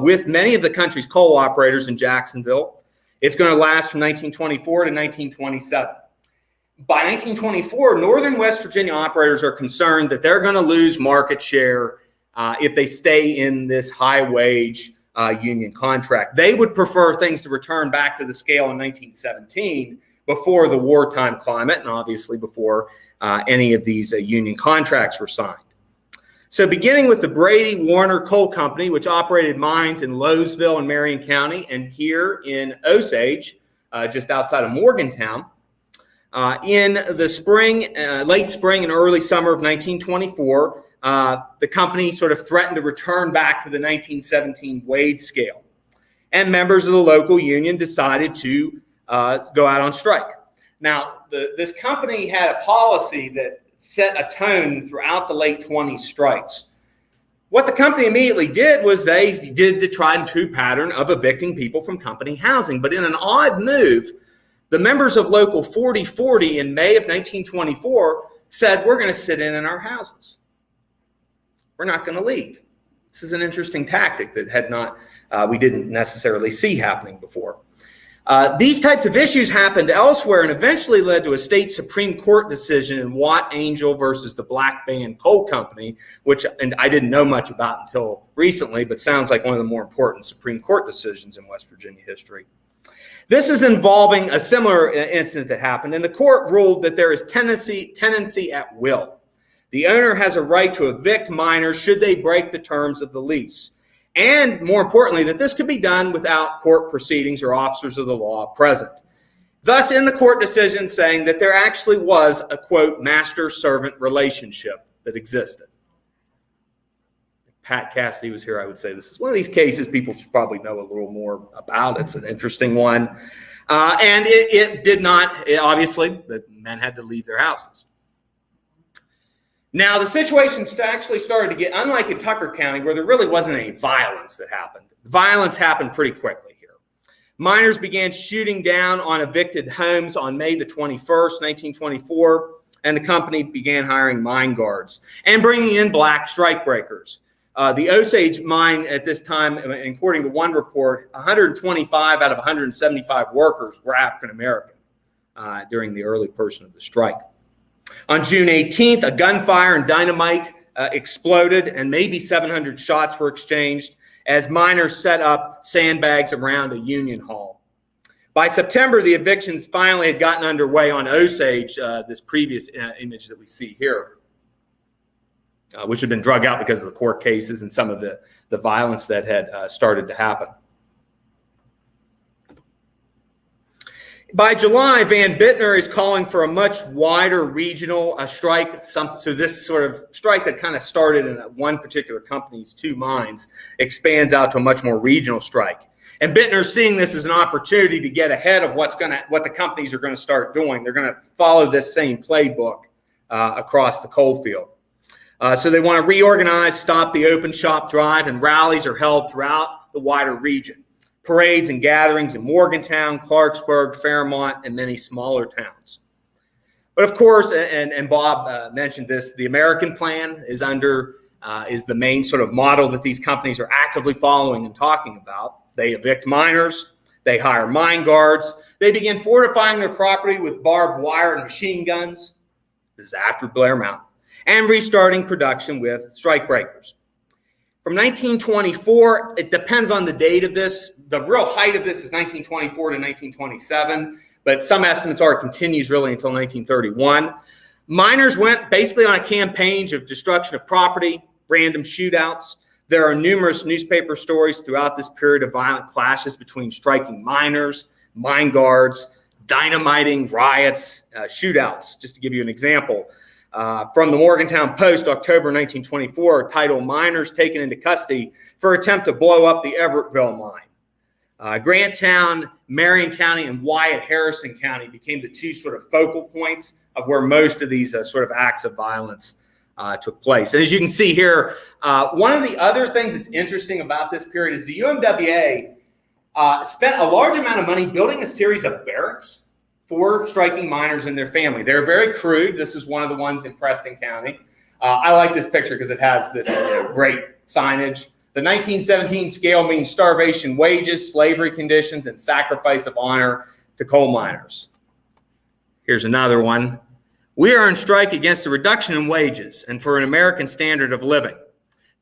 with many of the country's coal operators in Jacksonville. It's going to last from 1924 to 1927. By 1924, northern West Virginia operators are concerned that they're going to lose market share if they stay in this high-wage union contract. They would prefer things to return back to the scale in 1917 before the wartime climate and obviously before any of these union contracts were signed. So beginning with the Brady Warner Coal Company, which operated mines in Lowesville and Marion County and here in Osage, just outside of Morgantown, in the spring, late spring and early summer of 1924, the company sort of threatened to return back to the 1917 wage scale. And members of the local union decided to go out on strike. Now, this company had a policy that set a tone throughout the late 20s strikes. What the company immediately did was they did the tried and true pattern of evicting people from company housing. But in an odd move, the members of Local 4040 in May of 1924 said, we're going to sit in our houses. We're not going to leave. This is an interesting tactic that we didn't necessarily see happening before. These types of issues happened elsewhere and eventually led to a state Supreme Court decision in Watt Angel versus the Black Band Coal Company, and I didn't know much about until recently, but sounds like one of the more important Supreme Court decisions in West Virginia history. This is involving a similar incident that happened, and the court ruled that there is tenancy at will. The owner has a right to evict minors should they break the terms of the lease. And more importantly, that this could be done without court proceedings or officers of the law present. Thus, in the court decision saying that there actually was a, quote, master-servant relationship that existed. If Pat Cassidy was here, I would say this is one of these cases people should probably know a little more about. It's an interesting one. And it did not, obviously, the men had to leave their houses. Now, the situation actually started to get, unlike in Tucker County, where there really wasn't any violence that happened. Violence happened pretty quickly here. Miners began shooting down on evicted homes on May the 21st, 1924, and the company began hiring mine guards and bringing in black strikebreakers. The Osage mine at this time, according to one report, 125 out of 175 workers were African American during the early portion of the strike. On June 18th, a gunfire and dynamite exploded and maybe 700 shots were exchanged as miners set up sandbags around a union hall. By September, the evictions finally had gotten underway on Osage, this previous image that we see here, which had been drug out because of the court cases and some of the violence that had started to happen. By July, Van Bittner is calling for a much wider regional strike. So this sort of strike that kind of started in one particular company's two mines expands out to a much more regional strike. And Bittner's seeing this as an opportunity to get ahead of what the companies are going to start doing. They're going to follow this same playbook across the coal field. So they want to reorganize, stop the open shop drive, and rallies are held throughout the wider region. Parades and gatherings in Morgantown, Clarksburg, Fairmont, and many smaller towns. But of course, and Bob mentioned this, the American plan is the main sort of model that these companies are actively following and talking about. They evict miners, they hire mine guards, they begin fortifying their property with barbed wire and machine guns. This is after Blair Mountain, and restarting production with strikebreakers. From 1924, it depends on the date of this. The real height of this is 1924 to 1927, but some estimates are it continues really until 1931. Miners went basically on a campaign of destruction of property, random shootouts. There are numerous newspaper stories throughout this period of violent clashes between striking miners, mine guards, dynamiting, riots, shootouts. Just to give you an example, from the Morgantown Post, October 1924, titled "Miners Taken into Custody for Attempt to Blow Up the Everettville Mine." Grantown, Marion County, and Wyatt-Harrison County became the two sort of focal points of where most of these sort of acts of violence took place. And as you can see here, one of the other things that's interesting about this period is the UMWA spent a large amount of money building a series of barracks for striking miners and their family. They're very crude. This is one of the ones in Preston County. I like this picture because it has this great signage. The 1917 scale means starvation wages, slavery conditions, and sacrifice of honor to coal miners. Here's another one. We are on strike against a reduction in wages and for an American standard of living.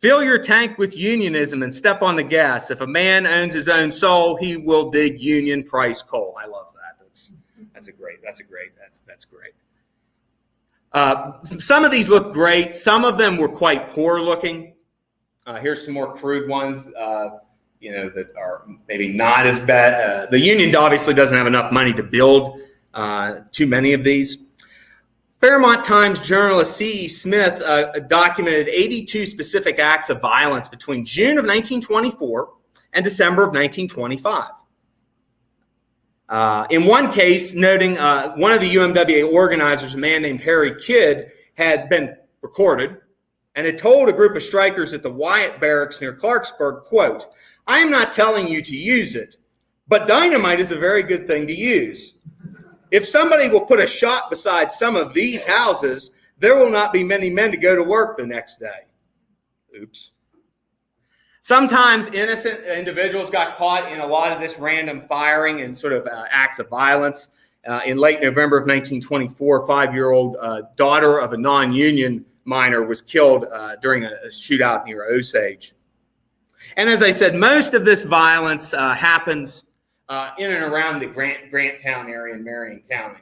Fill your tank with unionism and step on the gas. If a man owns his own soul, he will dig union price coal. I love that. That's great. Some of these look great. Some of them were quite poor looking. Here's some more crude ones, that are maybe not as bad. The union obviously doesn't have enough money to build too many of these. Fairmont Times journalist C.E. Smith documented 82 specific acts of violence between June of 1924 and December of 1925. In one case, noting one of the UMWA organizers, a man named Harry Kidd, had been recorded and had told a group of strikers at the Wyatt Barracks near Clarksburg, quote, "I am not telling you to use it, but dynamite is a very good thing to use. If somebody will put a shot beside some of these houses, there will not be many men to go to work the next day." Oops. Sometimes innocent individuals got caught in a lot of this random firing and sort of acts of violence. In late November of 1924, a 5-year-old daughter of a non-union miner was killed during a shootout near Osage. And as I said, most of this violence happens in and around the Grantown area in Marion County.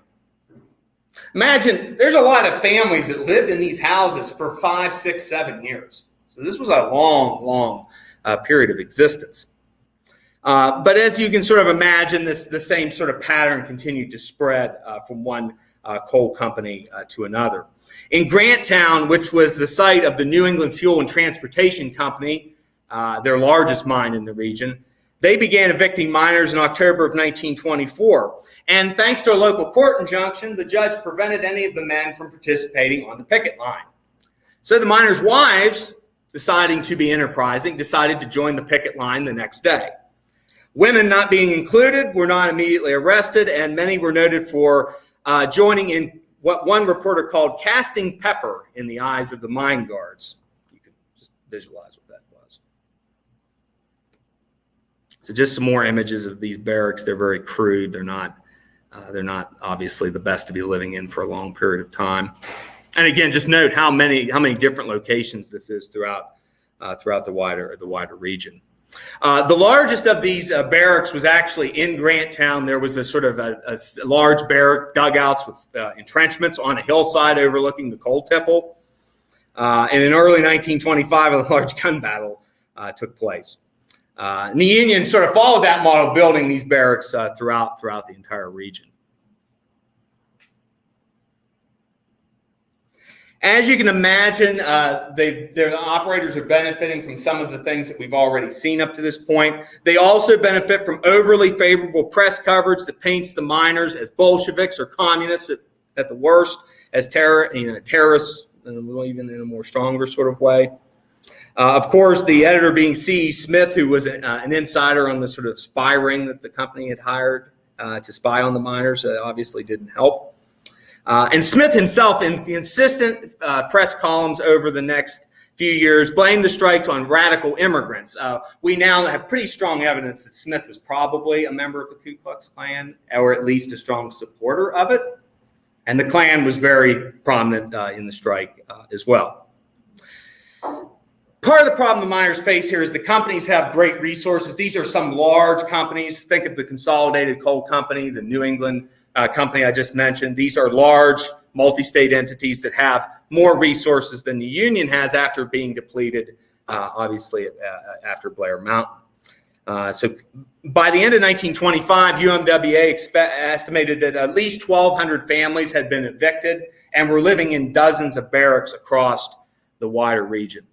Imagine there's a lot of families that lived in these houses for 5, 6, 7 years. So this was a long period of existence. But as you can sort of imagine, the same sort of pattern continued to spread from one coal company to another. In Granttown, which was the site of the New England Fuel and Transportation Company, their largest mine in the region, they began evicting miners in October of 1924. And thanks to a local court injunction, the judge prevented any of the men from participating on the picket line. So the miners' wives, deciding to be enterprising, decided to join the picket line the next day. Women not being included were not immediately arrested, and many were noted for joining in what one reporter called casting pepper in the eyes of the mine guards. You can just visualize what that was. So just some more images of these barracks. They're very crude. They're not obviously the best to be living in for a long period of time. And again, just note how many different locations this is throughout the wider region. The largest of these barracks was actually in Granttown. There was a sort of a large barrack, dugouts with entrenchments on a hillside overlooking the coal tipple. And in early 1925, a large gun battle took place. And the Union sort of followed that model, building these barracks throughout the entire region. As you can imagine, their operators are benefiting from some of the things that we've already seen up to this point. They also benefit from overly favorable press coverage that paints the miners as Bolsheviks or communists at the worst, as terrorists, even in a more stronger sort of way. Of course, the editor being C.E. Smith, who was an insider on the sort of spy ring that the company had hired to spy on the miners, obviously didn't help. And Smith himself, in consistent press columns over the next few years, blamed the strike on radical immigrants. We now have pretty strong evidence that Smith was probably a member of the Ku Klux Klan, or at least a strong supporter of it. And the Klan was very prominent in the strike as well. Part of the problem the miners face here is the companies have great resources. These are some large companies. Think of the Consolidated Coal Company, the New England company I just mentioned. These are large multi-state entities that have more resources than the Union has after being depleted, obviously, after Blair Mountain. So by the end of 1925, UMWA estimated that at least 1,200 families had been evicted and were living in dozens of barracks across the wider region.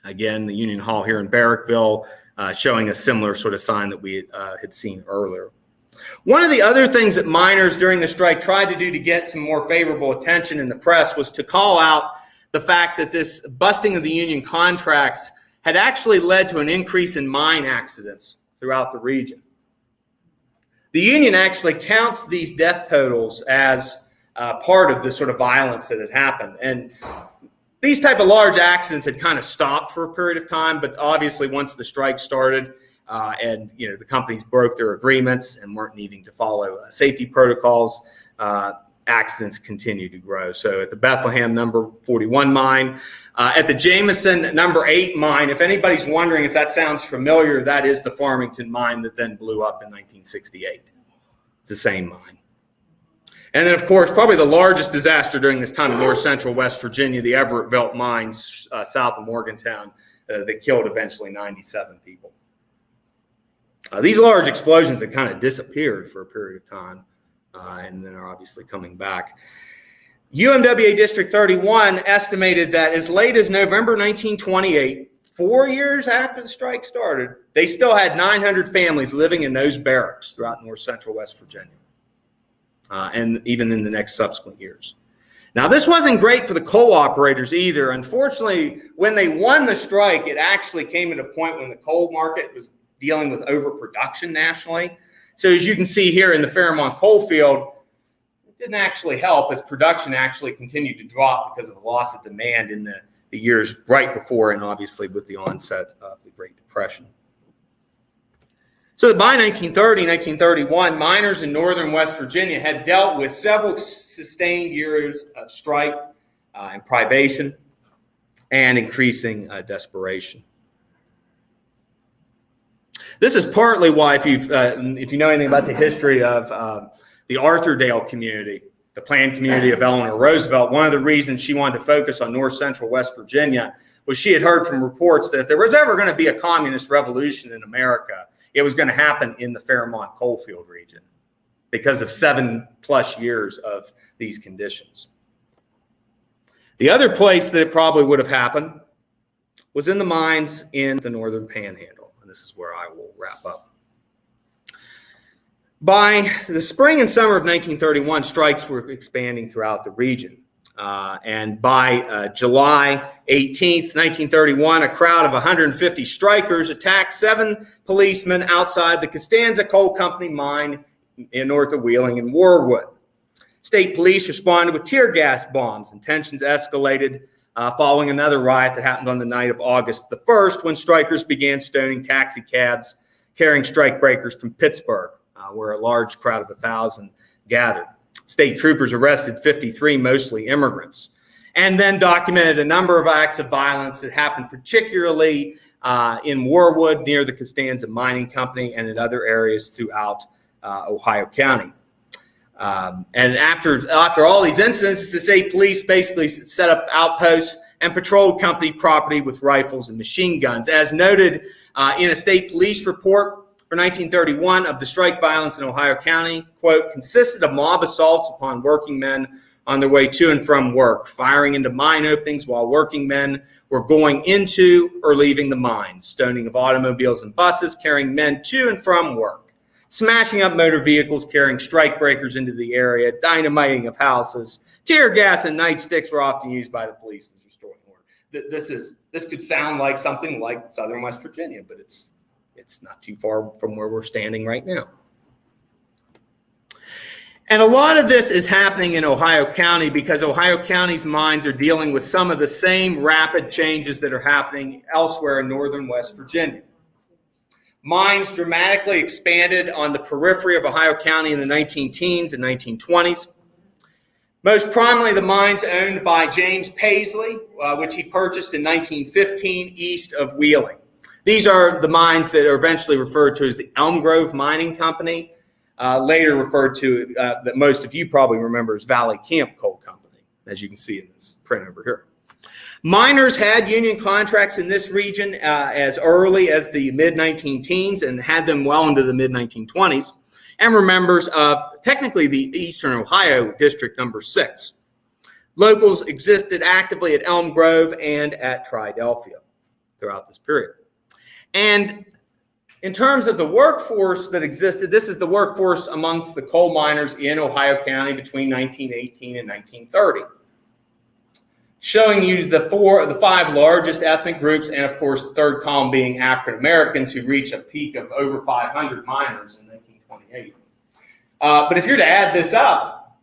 Again, the Union Hall here in Barrackville showing a similar sort of sign that we had seen earlier. One of the other things that miners during the strike tried to do to get some more favorable attention in the press was to call out the fact that this busting of the Union contracts had actually led to an increase in mine accidents throughout the region. The Union actually counts these death totals as part of the sort of violence that had happened. And these type of large accidents had kind of stopped for a period of time, but obviously once the strike started, and the companies broke their agreements and weren't needing to follow safety protocols, accidents continued to grow. So at the Bethlehem number 41 mine, at the Jameson number 8 mine, if anybody's wondering if that sounds familiar, that is the Farmington mine that then blew up in 1968. It's the same mine. And then, of course, probably the largest disaster during this time in north central West Virginia, the Everett-Belt mine south of Morgantown, that killed eventually 97 people. These large explosions had kind of disappeared for a period of time and then are obviously coming back. UMWA District 31 estimated that as late as November 1928, 4 years after the strike started, they still had 900 families living in those barracks throughout north central West Virginia, and even in the next subsequent years. Now, this wasn't great for the coal operators either. Unfortunately, when they won the strike, it actually came at a point when the coal market was dealing with overproduction nationally. So as you can see here in the Fairmont coal field, it didn't actually help as production actually continued to drop because of the loss of demand in the years right before and obviously with the onset of the Great Depression. So by 1930, 1931, miners in northern West Virginia had dealt with several sustained years of strike and privation and increasing desperation. This is partly why, if you know anything about the history of the Arthurdale community, the planned community of Eleanor Roosevelt, one of the reasons she wanted to focus on north central West Virginia was she had heard from reports that if there was ever going to be a communist revolution in America, it was going to happen in the Fairmont coalfield region because of 7+ years of these conditions. The other place that it probably would have happened was in the mines in the northern panhandle. And this is where I will wrap up. By the spring and summer of 1931, strikes were expanding throughout the region. And by July 18th, 1931, a crowd of 150 strikers attacked 7 policemen outside the Costanza Coal Company mine in north of Wheeling and Warwood. State police responded with tear gas bombs, and tensions escalated following another riot that happened on the night of August the 1st when strikers began stoning taxi cabs carrying strike breakers from Pittsburgh, where a large crowd of 1,000 gathered. State troopers arrested 53, mostly immigrants, and then documented a number of acts of violence that happened particularly in Warwood near the Costanza Mining Company and in other areas throughout Ohio County. And after all these incidents, the state police basically set up outposts and patrolled company property with rifles and machine guns. As noted in a state police report for 1931 of the strike violence in Ohio County, quote, consisted of mob assaults upon working men on their way to and from work, firing into mine openings while working men were going into or leaving the mines, stoning of automobiles and buses carrying men to and from work, smashing up motor vehicles carrying strike breakers into the area, dynamiting of houses, tear gas and nightsticks were often used by the police as restoring order. This could sound like something like southern West Virginia, but it's not too far from where we're standing right now. And a lot of this is happening in Ohio County because Ohio County's mines are dealing with some of the same rapid changes that are happening elsewhere in northern West Virginia. Mines dramatically expanded on the periphery of Ohio County in the 19-teens and 1920s. Most prominently, the mines owned by James Paisley, which he purchased in 1915 east of Wheeling. These are the mines that are eventually referred to as the Elm Grove Mining Company, later referred to, that most of you probably remember as Valley Camp Coal Company, as you can see in this print over here. Miners had union contracts in this region as early as the mid-19-teens and had them well into the mid-1920s, and were members of technically the Eastern Ohio District Number 6. Locals existed actively at Elm Grove and at Triadelphia throughout this period. And in terms of the workforce that existed, this is the workforce amongst the coal miners in Ohio County between 1918 and 1930. Showing you the 5 largest ethnic groups, and of course, the third column being African Americans, who reach a peak of over 500 miners in 1928. But if you're to add this up,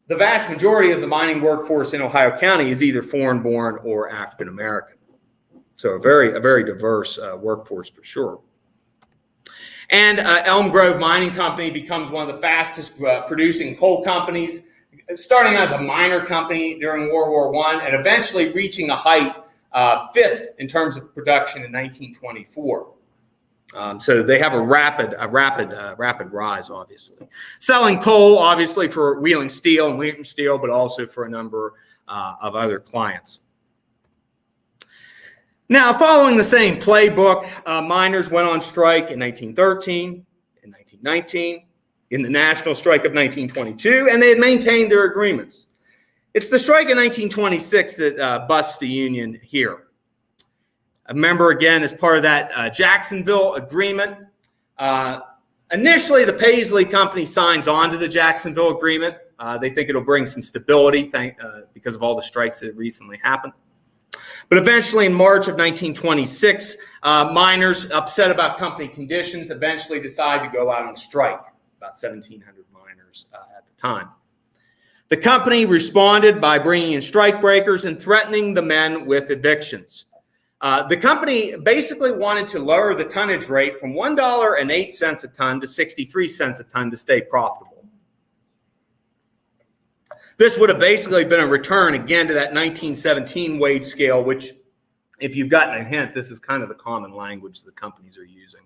the vast majority of the mining workforce in Ohio County is either foreign-born or African American. So a very diverse workforce for sure. And Elm Grove Mining Company becomes one of the fastest producing coal companies, starting as a minor company during World War I and eventually reaching a height 5th in terms of production in 1924. So they have a rapid rise, obviously. Selling coal, obviously, for Wheeling Steel and Wheaton Steel, but also for a number of other clients. Now, following the same playbook, miners went on strike in 1913, in 1919, in the national strike of 1922, and they had maintained their agreements. It's the strike in 1926 that busts the union here. A member, again, as part of that Jacksonville agreement. Initially, the Paisley Company signs on to the Jacksonville agreement They think it'll bring some stability because of all the strikes that recently happened. But eventually, in March of 1926, miners, upset about company conditions, eventually decide to go out on strike. About 1,700 miners at the time. The company responded by bringing in strike breakers and threatening the men with evictions. The company basically wanted to lower the tonnage rate from $1.08 a ton to 63 cents a ton to stay profitable. This would have basically been a return again to that 1917 wage scale, which, if you've gotten a hint, this is kind of the common language the companies are using.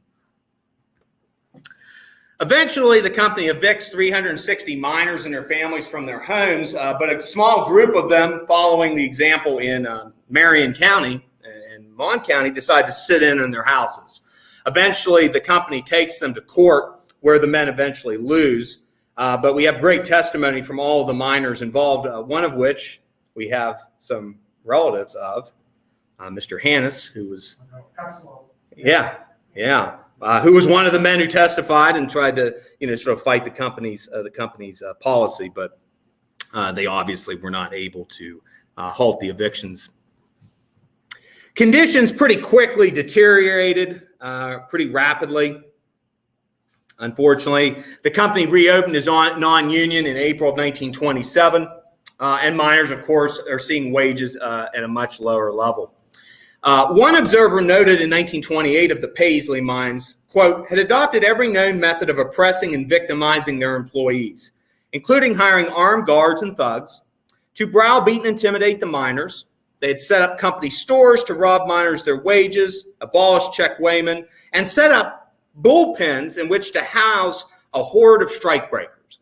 Eventually, the company evicts 360 miners and their families from their homes, but a small group of them, following the example in Marion County and Mon County, decide to sit in their houses. Eventually, the company takes them to court, where the men eventually lose. But we have great testimony from all of the miners involved, one of which we have some relatives of, Mr. Hannes, who was, who was one of the men who testified and tried to, sort of fight the company's policy, but they obviously were not able to halt the evictions. Conditions pretty quickly deteriorated, pretty rapidly. Unfortunately, the company reopened as non-union in April of 1927, and miners, of course, are seeing wages at a much lower level. One observer noted in 1928 of the Paisley mines, quote, had adopted every known method of oppressing and victimizing their employees, including hiring armed guards and thugs to browbeat and intimidate the miners. They had set up company stores to rob miners their wages, abolished check weighmen, and set up bullpens in which to house a horde of strike breakers.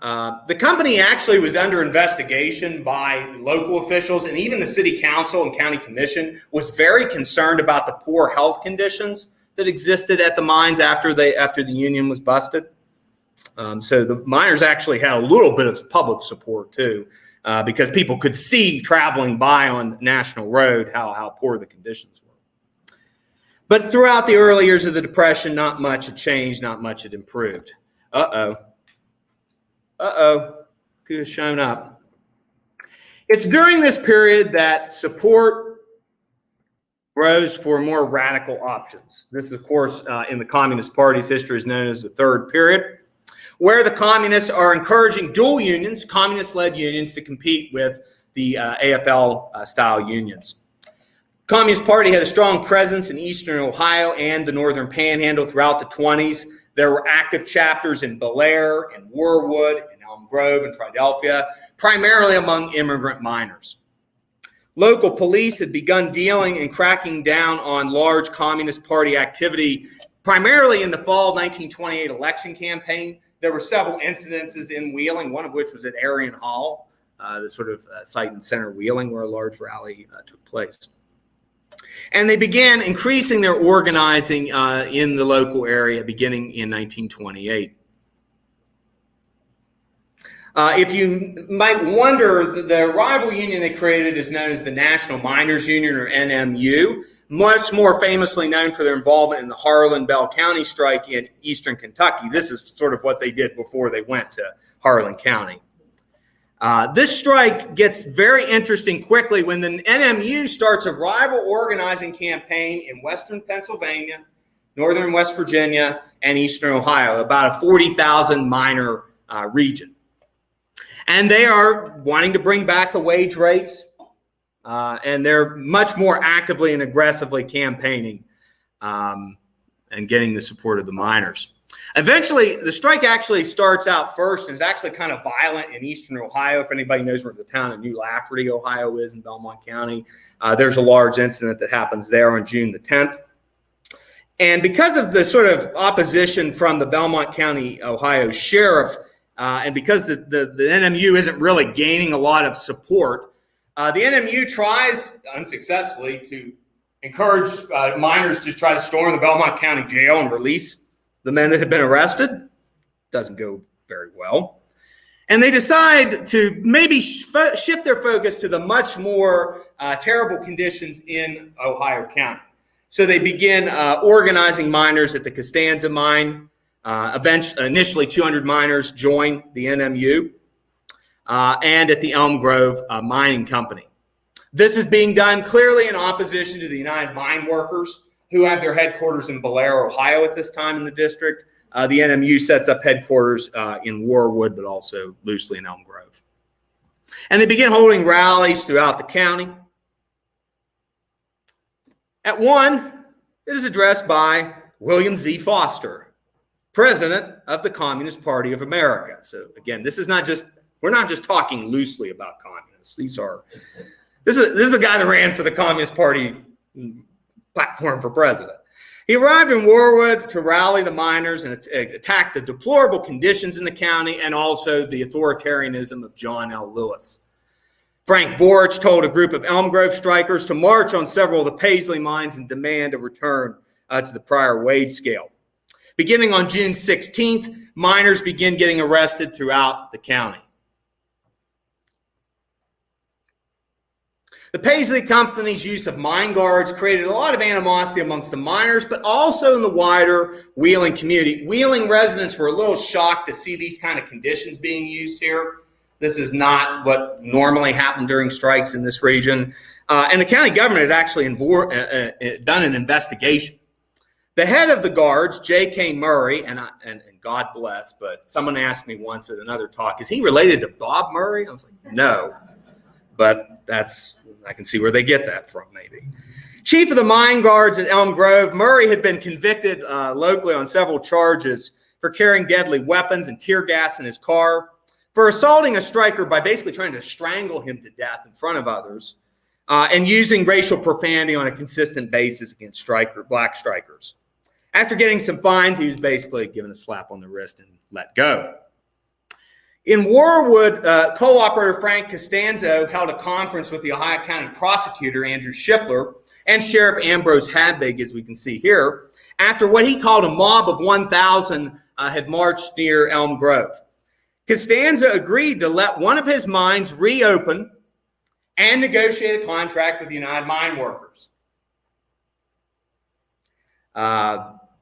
The company actually was under investigation by local officials, and even the city council and county commission was very concerned about the poor health conditions that existed at the mines after the union was busted. So the miners actually had a little bit of public support too, because people could see traveling by on National Road how poor the conditions were. But throughout the early years of the Depression, not much had changed, not much had improved. Could have shown up. It's during this period that support rose for more radical options. This, of course, in the Communist Party's history is known as the Third Period, where the communists are encouraging dual unions, communist-led unions, to compete with the AFL-style unions. Communist Party had a strong presence in eastern Ohio and the northern panhandle throughout the 20s. There were active chapters in Blair, in Warwood, in Elm Grove, and Philadelphia, primarily among immigrant miners. Local police had begun dealing and cracking down on large Communist Party activity, primarily in the fall 1928 election campaign. There were several incidences in Wheeling, one of which was at Arion Hall, the sort of site in center Wheeling where a large rally took place. And they began increasing their organizing in the local area beginning in 1928. If you might wonder, the rival union they created is known as the National Miners Union, or NMU, much more famously known for their involvement in the Harlan-Bell County strike in eastern Kentucky. This is sort of what they did before they went to Harlan County. This strike gets very interesting quickly when the NMU starts a rival organizing campaign in western Pennsylvania, northern West Virginia, and eastern Ohio, about a 40,000 miner region. And they are wanting to bring back the wage rates, and they're much more actively and aggressively campaigning and getting the support of the miners. Eventually, the strike actually starts out first and is actually kind of violent in eastern Ohio. If anybody knows where the town of New Lafferty, Ohio is in Belmont County, there's a large incident that happens there on June the 10th. And because of the sort of opposition from the Belmont County, Ohio sheriff, and because the NMU isn't really gaining a lot of support, the NMU tries unsuccessfully to encourage miners to try to storm the Belmont County jail and release the men that had been arrested. Doesn't go very well. And they decide to maybe shift their focus to the much more terrible conditions in Ohio County. So they begin organizing miners at the Costanza mine, Initially, 200 miners joined the NMU and at the Elm Grove Mining Company. This is being done clearly in opposition to the United Mine Workers, who have their headquarters in Blair, Ohio at this time in the district. The NMU sets up headquarters in Warwood, but also loosely in Elm Grove. And they begin holding rallies throughout the county. At one, it is addressed by William Z. Foster, president of the Communist Party of America. So again, we're not just talking loosely about communists. This is the guy that ran for the Communist Party platform for president. He arrived in Warwood to rally the miners and attack the deplorable conditions in the county and also the authoritarianism of John L. Lewis. Frank Borich told a group of Elm Grove strikers to march on several of the Paisley mines and demand a return to the prior wage scale. Beginning on June 16th, miners begin getting arrested throughout the county. The Paisley Company's use of mine guards created a lot of animosity amongst the miners, but also in the wider Wheeling community. Wheeling residents were a little shocked to see these kind of conditions being used here. This is not what normally happened during strikes in this region. And the county government had actually done an investigation. The head of the guards, J.K. Murray, and God bless, but someone asked me once at another talk, is he related to Bob Murray? I was like, no, but I can see where they get that from, maybe. Chief of the mine guards at Elm Grove, Murray had been convicted locally on several charges for carrying deadly weapons and tear gas in his car, for assaulting a striker by basically trying to strangle him to death in front of others, and using racial profanity on a consistent basis against black strikers. After getting some fines, he was basically given a slap on the wrist and let go. In Warwood, co-operator Frank Costanzo held a conference with the Ohio County prosecutor, Andrew Schiffler, and Sheriff Ambrose Habig, as we can see here, after what he called a mob of 1,000 had marched near Elm Grove. Costanzo agreed to let one of his mines reopen and negotiate a contract with the United Mine Workers.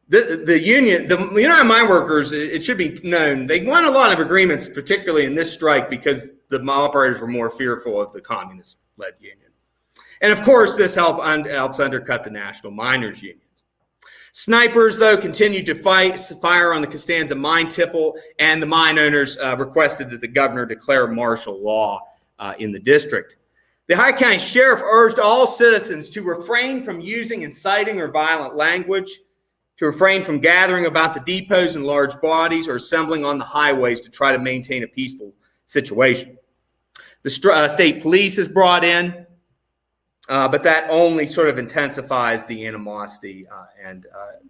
The United Mine Workers, it should be known, they won a lot of agreements, particularly in this strike, because the operators were more fearful of the communist-led union. And of course, this helps undercut the National Miners Unions. Snipers, though, continued to fire on the Costanza mine tipple, and the mine owners requested that the governor declare martial law in the district. The Ohio County Sheriff urged all citizens to refrain from using inciting or violent language, to refrain from gathering about the depots in large bodies or assembling on the highways to try to maintain a peaceful situation. The state police is brought in, but that only sort of intensifies the animosity and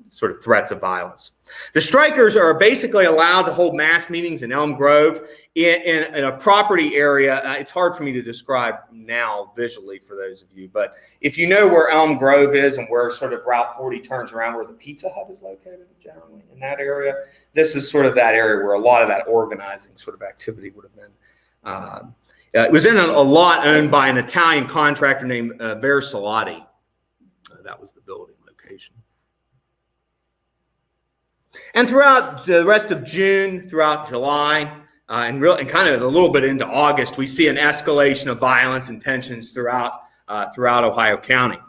sort of threats of violence. The strikers are basically allowed to hold mass meetings in Elm Grove in a property area. It's hard for me to describe now visually for those of you, but if you know where Elm Grove is and where sort of Route 40 turns around, where the Pizza Hut is located generally in that area, this is sort of that area where a lot of that organizing sort of activity would have been. It was in a lot owned by an Italian contractor named Versalati. That was the building location. And throughout the rest of June, throughout July, and kind of a little bit into August, we see an escalation of violence and tensions throughout Ohio County.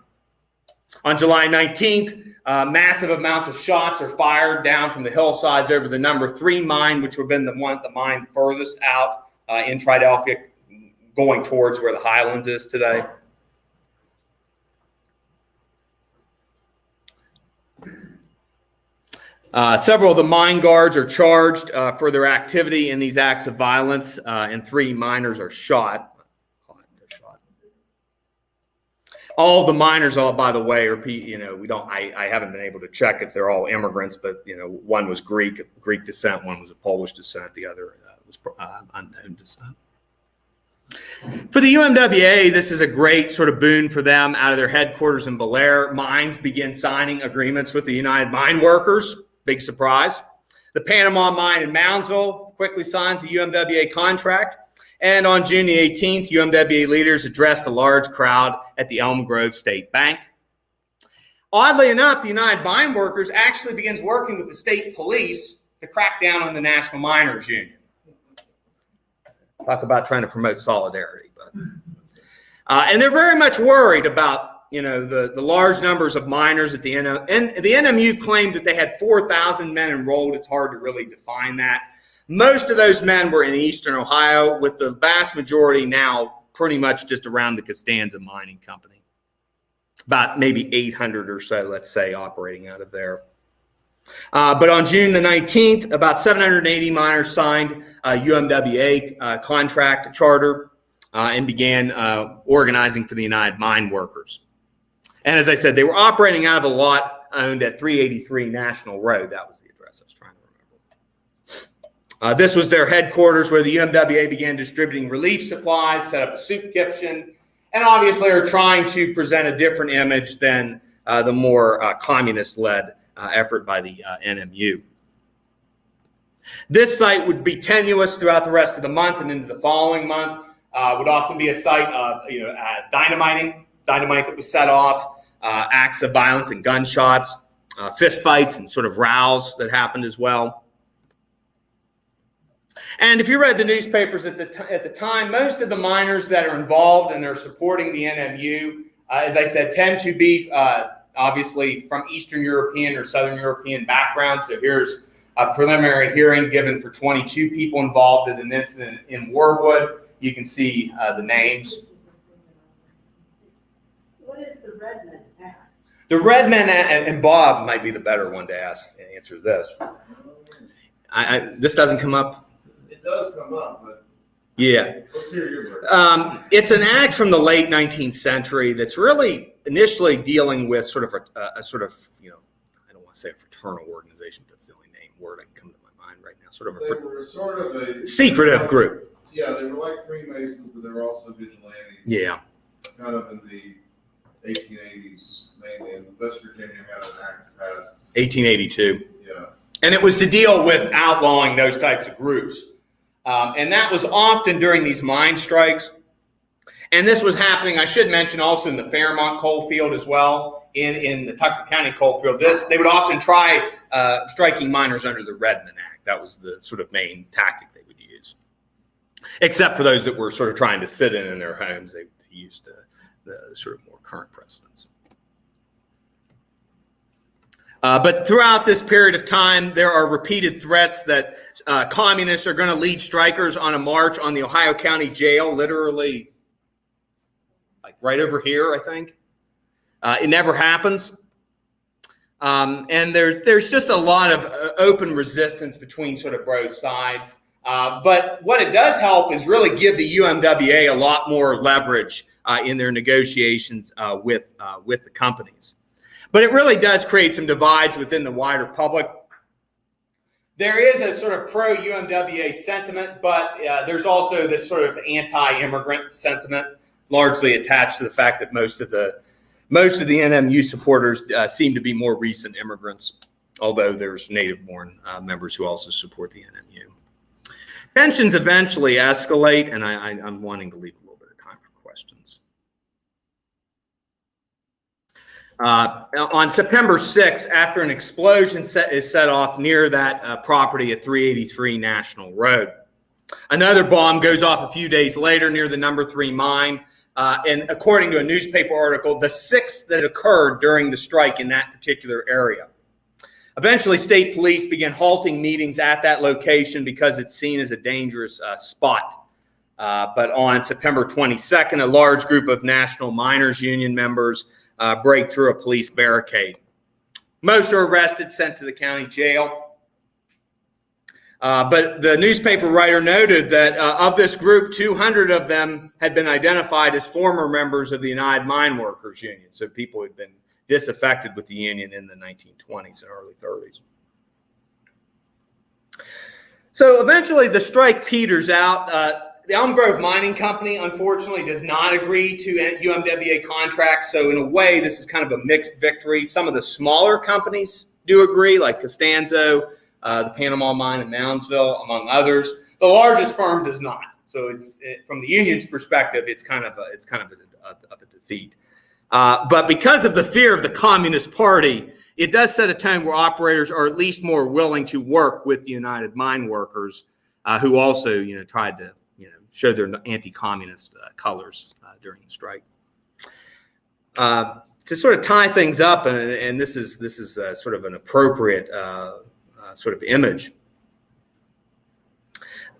On July 19th, massive amounts of shots are fired down from the hillsides over the number 3 mine, which would have been the mine furthest out in Triadelphia, going towards where the Highlands is today. Several of the mine guards are charged for their activity in these acts of violence, and 3 miners are shot. All of the miners, by the way, are I haven't been able to check if they're all immigrants, but one was Greek descent, one was of Polish descent, the other was unknown descent. For the UMWA, this is a great sort of boon for them. Out of their headquarters in Blair, mines begin signing agreements with the United Mine Workers. Big surprise. The Panama mine in Brownsville quickly signs the UMWA contract. And on June the 18th, UMWA leaders addressed a large crowd at the Elm Grove State Bank. Oddly enough, the United Mine Workers actually begins working with the state police to crack down on the National Miners Union. Talk about trying to promote solidarity. And they're very much worried about, the large numbers of miners at the NMU. And the NMU claimed that they had 4,000 men enrolled. It's hard to really define that. Most of those men were in eastern Ohio, with the vast majority now pretty much just around the Costanza Mining Company. About maybe 800 or so, let's say, operating out of there. But on June the 19th, about 780 miners signed a UMWA contract charter and began organizing for the United Mine Workers. And as I said, they were operating out of a lot owned at 383 National Road. That was the address I was trying to remember. This was their headquarters, where the UMWA began distributing relief supplies, set up a soup kitchen, and obviously are trying to present a different image than the more communist-led effort by the NMU. This site would be tenuous throughout the rest of the month and into the following month. Would often be a site of dynamite that was set off, acts of violence and gunshots, fist fights and sort of rows that happened as well. And if you read the newspapers at the time, most of the miners that are involved and are supporting the NMU, as I said, tend to be obviously from Eastern European or Southern European backgrounds. So here's a preliminary hearing given for 22 people involved in an incident in Warwood. You can see the names. What is the Redmond Act? The Redmond Act, and Bob might be the better one to answer this. This doesn't come up. It does come up, but yeah. let's hear your version. It's an act from the late 19th century that's really initially dealing with sort of a sort of, I don't want to say a fraternal organization. That's the only word I can come to my mind right now. Sort of They were sort of a secretive group. Yeah, they were like Freemasons, but they were also vigilantes. Yeah. Kind of in the 1880s, mainly. And West Virginia had an act passed. 1882. Yeah. And it was to deal with outlawing those types of groups. And that was often during these mine strikes. And this was happening, I should mention, also in the Fairmont coalfield as well, in the Tucker County coalfield. They would often try striking miners under the Redmond Act. That was the sort of main tactic they would use. Except for those that were sort of trying to sit in their homes, they used the sort of more current precedents. But throughout this period of time, there are repeated threats that communists are going to lead strikers on a march on the Ohio County Jail, literally like right over here, I think. It never happens. And there's just a lot of open resistance between sort of both sides. But what it does help is really give the UMWA a lot more leverage in their negotiations with the companies. But it really does create some divides within the wider public. There is a sort of pro-UMWA sentiment, but there's also this sort of anti-immigrant sentiment, largely attached to the fact that most of the NMU supporters seem to be more recent immigrants, although there's native-born members who also support the NMU. Tensions eventually escalate, and I'm wanting to leave a little bit of time for questions. On September 6th, after an explosion is set off near that property at 383 National Road, another bomb goes off a few days later near the number 3 mine. And according to a newspaper article, the 6th that occurred during the strike in that particular area. Eventually, state police began halting meetings at that location because it's seen as a dangerous spot. But on September 22nd, a large group of National Miners Union members break through a police barricade. Most are arrested, sent to the county jail. But the newspaper writer noted that of this group, 200 of them had been identified as former members of the United Mine Workers Union. So people had been disaffected with the union in the 1920s and early 30s. So eventually the strike teeters out. The Elm Grove Mining Company, unfortunately, does not agree to UMWA contracts. So in a way, this is kind of a mixed victory. Some of the smaller companies do agree, like Costanzo, the Panama Mine in Moundsville, among others. The largest firm does not. So from the union's perspective, it's kind of a defeat. But because of the fear of the Communist Party, it does set a tone where operators are at least more willing to work with the United Mine Workers, who also, tried to, show their anti-communist colors during the strike. To sort of tie things up, and this is sort of an appropriate sort of image.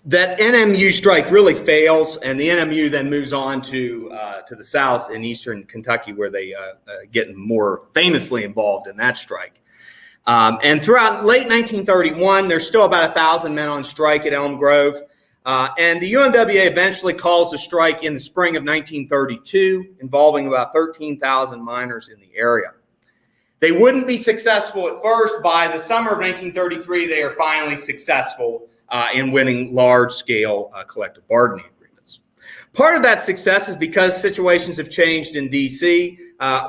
That NMU strike really fails, and the NMU then moves on to the south in eastern Kentucky, where they get more famously involved in that strike. And throughout late 1931, there's still about 1,000 men on strike at Elm Grove. And the UMWA eventually calls a strike in the spring of 1932, involving about 13,000 miners in the area. They wouldn't be successful at first. By the summer of 1933, they are finally successful in winning large-scale collective bargaining agreements. Part of that success is because situations have changed in D.C.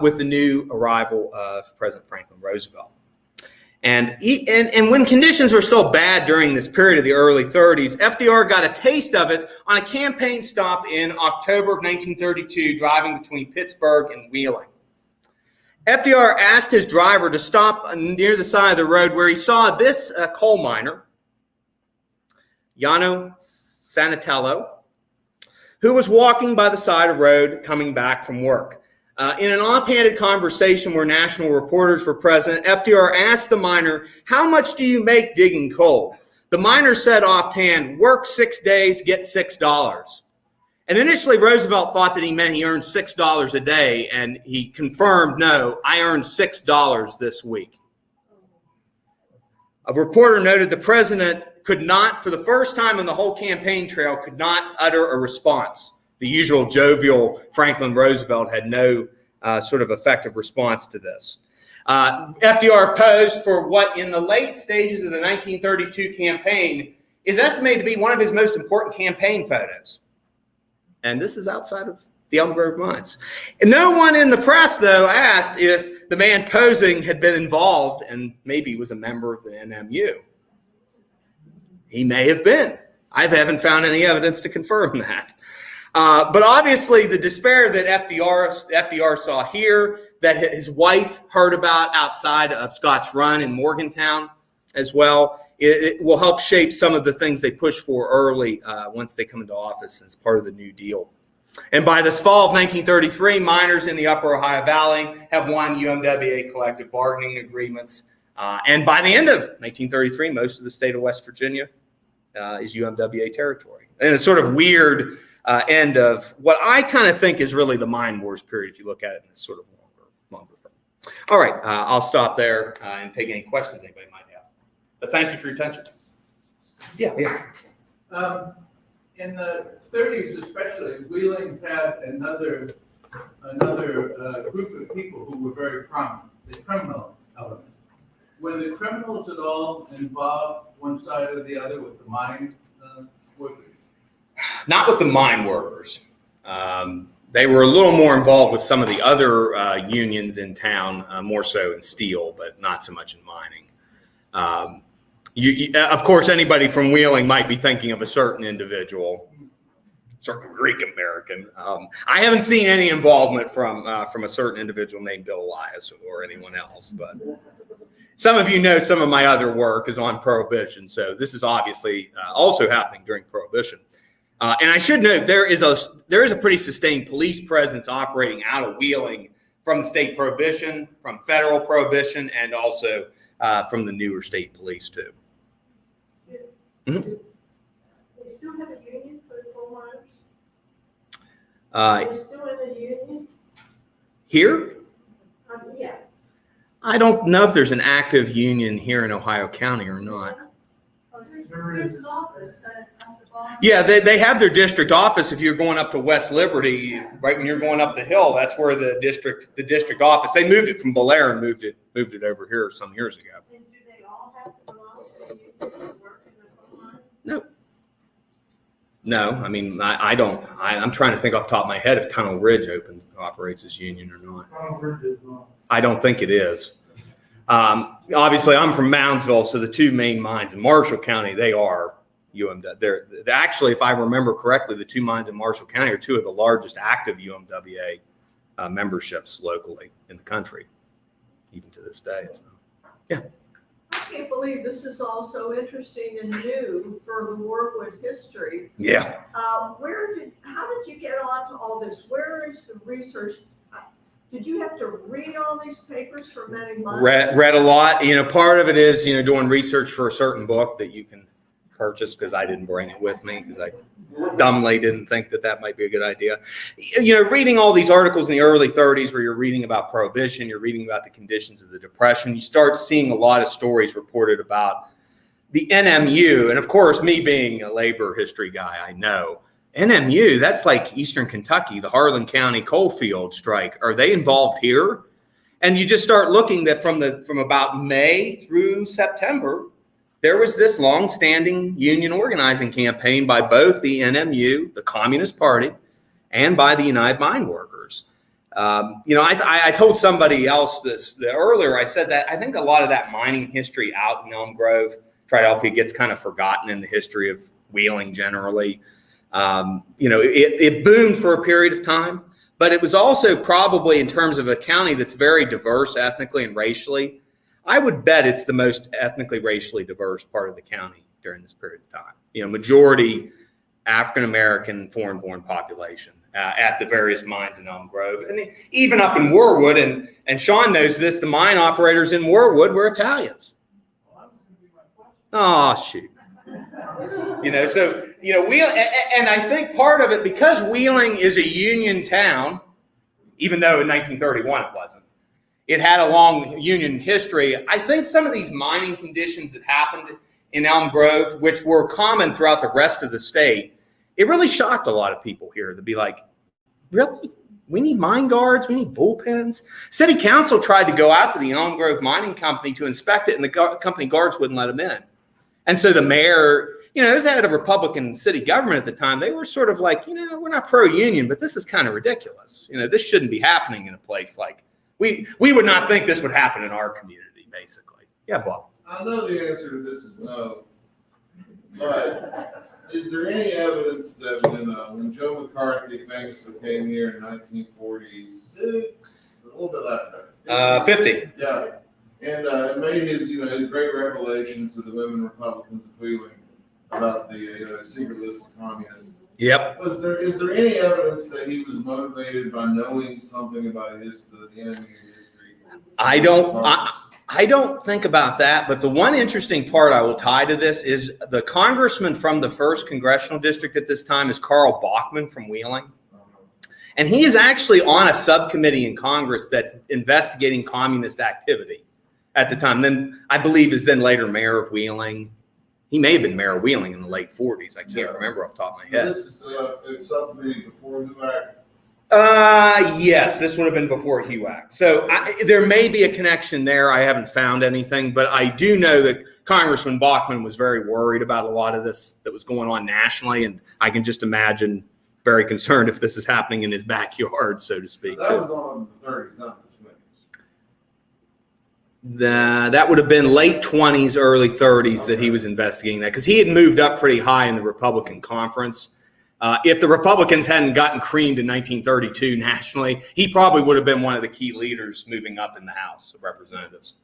With the new arrival of President Franklin Roosevelt. And when conditions were still bad during this period of the early 30s, FDR got a taste of it on a campaign stop in October of 1932, driving between Pittsburgh and Wheeling. FDR asked his driver to stop near the side of the road where he saw this coal miner, Yano Sanatello, who was walking by the side of the road coming back from work. In an offhanded conversation where national reporters were present, FDR asked the miner, "How much do you make digging coal?" The miner said offhand, "Work 6 days, get $6. And initially, Roosevelt thought that he meant he earned $6 a day, and he confirmed, "No, I earned $6 this week." A reporter noted the president could not, for the first time on the whole campaign trail, could not utter a response. The usual jovial Franklin Roosevelt had no sort of effective response to this. FDR posed for what in the late stages of the 1932 campaign is estimated to be one of his most important campaign photos. And this is outside of the Elm Grove mines. And no one in the press, though, asked if the man posing had been involved and maybe was a member of the NMU. He may have been. I haven't found any evidence to confirm that. But obviously the despair that FDR saw here, that his wife heard about outside of Scott's Run in Morgantown as well, it will help shape some of the things they push for early once they come into office as part of the New Deal. And by this fall of 1933, miners in the Upper Ohio Valley have won UMWA collective bargaining agreements. And by the end of 1933, most of the state of West Virginia is UMWA territory. And it's sort of weird end of what I kind of think is really the mine wars period, if you look at it in this sort of longer frame. All right, I'll stop there and take any questions anybody might have. But thank you for your attention. Yeah. In the 30s especially, Wheeling had another group of people who were very prominent, the criminal element. Were the criminals at all involved one side or the other with the mine workers? Not with the mine workers. They were a little more involved with some of the other unions in town, more so in steel, but not so much in mining. Of course, anybody from Wheeling might be thinking of a certain individual, certain Greek American. I haven't seen any involvement from a certain individual named Bill Elias or anyone else, but some of you know some of my other work is on Prohibition, so this is obviously also happening during Prohibition. And I should note there is a pretty sustained police presence operating out of Wheeling from the state prohibition, from federal prohibition, and also from the newer state police too. Mm-hmm. They still have a union for the coal miners? They're still in a union? Here? Yeah. I don't know if there's an active union here in Ohio County or not. There's an office at the bottom. Yeah, they have their district office. If you're going up to West Liberty, right when you're going up the hill, that's where the district office. They moved it from Blair and moved it over here some years ago. And do they all have to belong to the union to work in the coal mine? No. No, I mean, I don't. I'm trying to think off the top of my head if Tunnel Ridge operates as union or not. Tunnel Ridge is not. I don't think it is. Obviously, I'm from Brownsville, so the two main mines in Marshall County, they are UMW. They're actually, if I remember correctly, the two mines in Marshall County are two of the largest active UMWA memberships locally in the country, even to this day. So. I can't believe this is all so interesting and new for the Warwood history. Yeah. How did you get onto all this? Where is the research? Did you have to read all these papers for many months? Read a lot. Part of it is, doing research for a certain book that you can purchase, because I didn't bring it with me because I dumbly didn't think that might be a good idea. Reading all these articles in the early 30s where you're reading about Prohibition, you're reading about the conditions of the Depression, you start seeing a lot of stories reported about the NMU. And of course, me being a labor history guy, I know NMU, that's like Eastern Kentucky, the Harlan County coalfield strike. Are they involved here? And you just start looking that from about May through September, there was this long-standing union organizing campaign by both the NMU, the Communist Party, and by the United Mine Workers. I told somebody else this earlier. I said that I think a lot of that mining history out in Elm Grove, Philadelphia, gets kind of forgotten in the history of Wheeling generally. It boomed for a period of time, but it was also probably, in terms of a county that's very diverse ethnically and racially, I would bet it's the most ethnically, racially diverse part of the county during this period of time. Majority African-American, foreign-born population at the various mines in Elm Grove. And even up in Warwood, and Sean knows this, the mine operators in Warwood were Italians. Oh, shoot. And I think part of it, because Wheeling is a union town, even though in 1931 it wasn't, it had a long union history. I think some of these mining conditions that happened in Elm Grove, which were common throughout the rest of the state, it really shocked a lot of people here to be like, really? We need mine guards? We need bullpens? City council tried to go out to the Elm Grove Mining Company to inspect it, and the company guards wouldn't let them in. And so the mayor, this had a Republican city government at the time. They were sort of like, we're not pro-union, but this is kind of ridiculous. This shouldn't be happening in a place like, we would not think this would happen in our community, basically. Yeah, Bob. I know the answer to this is no, but is there any evidence that when Joe McCarthy famously came here in 1946, a little bit less than 50. Yeah, and made his his great revelations to the women Republicans of Wheeling about the secret list of communists? Yep. Is there any evidence that he was motivated by knowing something about the enemy history? I don't think about that, but the one interesting part I will tie to this is the congressman from the 1st Congressional District at this time is Carl Bachman from Wheeling. And he is actually on a subcommittee in Congress that's investigating communist activity at the time. Then I believe is then later mayor of Wheeling. He may have been mayor of Wheeling in the late 40s. I can't remember off the top of my head. This is it's subcommittee before HUAC. Yes, this would have been before HUAC. So there may be a connection there. I haven't found anything, but I do know that Congressman Bachman was very worried about a lot of this that was going on nationally, and I can just imagine very concerned if this is happening in his backyard, so to speak. That was on the 30s, not the 20s. That would have been late 20s, early 30s that he was investigating that, because he had moved up pretty high in the Republican conference. If the Republicans hadn't gotten creamed in 1932 nationally, he probably would have been one of the key leaders moving up in the House of Representatives.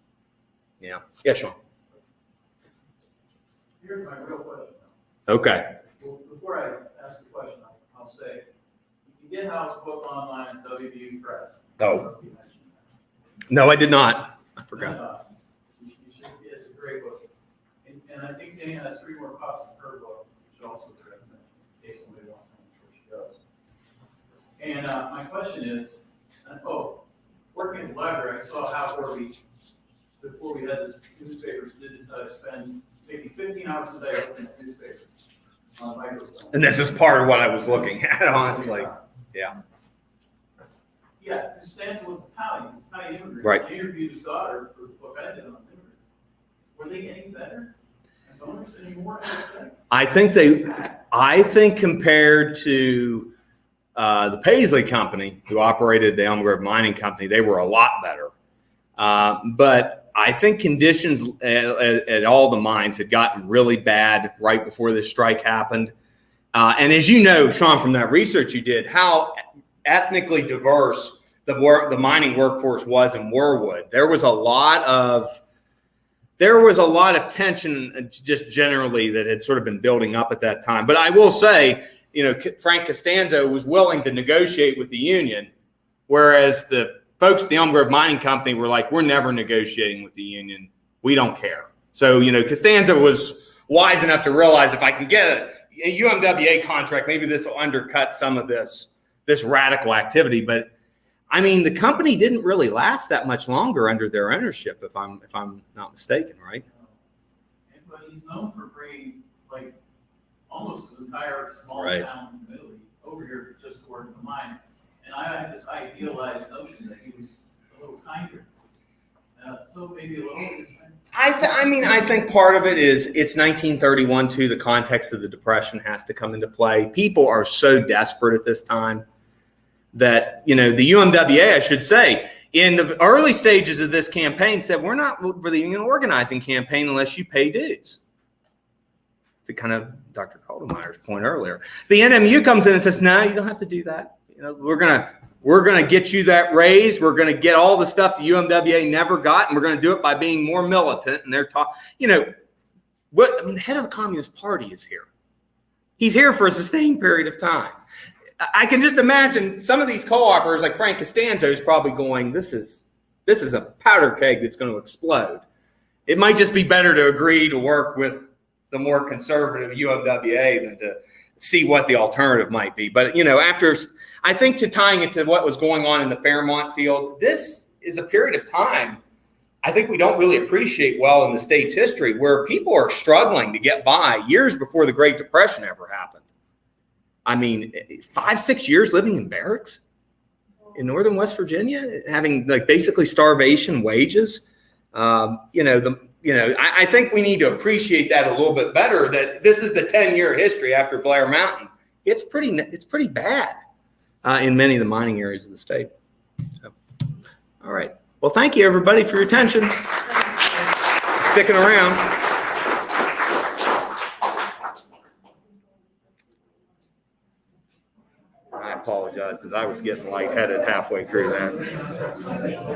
Yeah. Yeah, Sean. Here's my real question. Okay. Well, before I ask the question, I'll say, you can get House book online at WVU Press. Oh. No, I did not. I forgot. You should, it's a great book. And I think Dana has 3 more copies of her book, which also would recommend in case somebody wants to know where she goes. And my question is, working in the library, I saw how Gorby, before we had the newspapers, did spend maybe 15 hours a day looking at newspapers on microfilm. And this is part of what I was looking at, honestly. Yeah. Yeah, Costanza was Italian. He was Italian immigrant. Right. I interviewed his daughter for the book I did on immigrants. Were they any better as owners anymore? I think compared to the Paisley Company, who operated the Elm Grove Mining Company, they were a lot better. But I think conditions at all the mines had gotten really bad right before this strike happened. And as you know, Sean, from that research you did, how ethnically diverse the mining workforce was in Warwood. There was a lot of there was a lot of tension just generally that had sort of been building up at that time. But I will say, Frank Costanzo was willing to negotiate with the union, whereas the folks at the Elm Grove Mining Company were like, we're never negotiating with the union. We don't care. So, Costanzo was wise enough to realize if I can get a UMWA contract, maybe this will undercut some of this radical activity. But I mean, the company didn't really last that much longer under their ownership, if I'm not mistaken, right? But he's known for bringing like almost his entire small Right. town community over here just to work the mine. And I had this idealized notion that he was a little kinder. So maybe a little. I think part of it is it's 1931 too. The context of the Depression has to come into play. People are so desperate at this time that, the UMWA, I should say, in the early stages of this campaign said, we're not for the union organizing campaign unless you pay dues. To kind of Dr. Kaldenmeyer's point earlier. The NMU comes in and says, no, you don't have to do that. We're gonna get you that raise. We're gonna get all the stuff the UMWA never got, and we're gonna do it by being more militant. And they're talking, the head of the Communist Party is here. He's here for a sustained period of time. I can just imagine some of these co-operators, like Frank Costanzo, is probably going, this is a powder keg that's going to explode. It might just be better to agree to work with the more conservative UMWA than to see what the alternative might be. But, I think to tying it to what was going on in the Fairmont field, this is a period of time I think we don't really appreciate well in the state's history, where people are struggling to get by years before the Great Depression ever happened. I mean, 5-6 years living in barracks in northern West Virginia, having like basically starvation wages. I think we need to appreciate that a little bit better, that this is the 10-year history after Blair Mountain. It's pretty bad in many of the mining areas of the state. So, all right. Well, thank you, everybody, for your attention. Sticking around. I apologize because I was getting lightheaded halfway through that.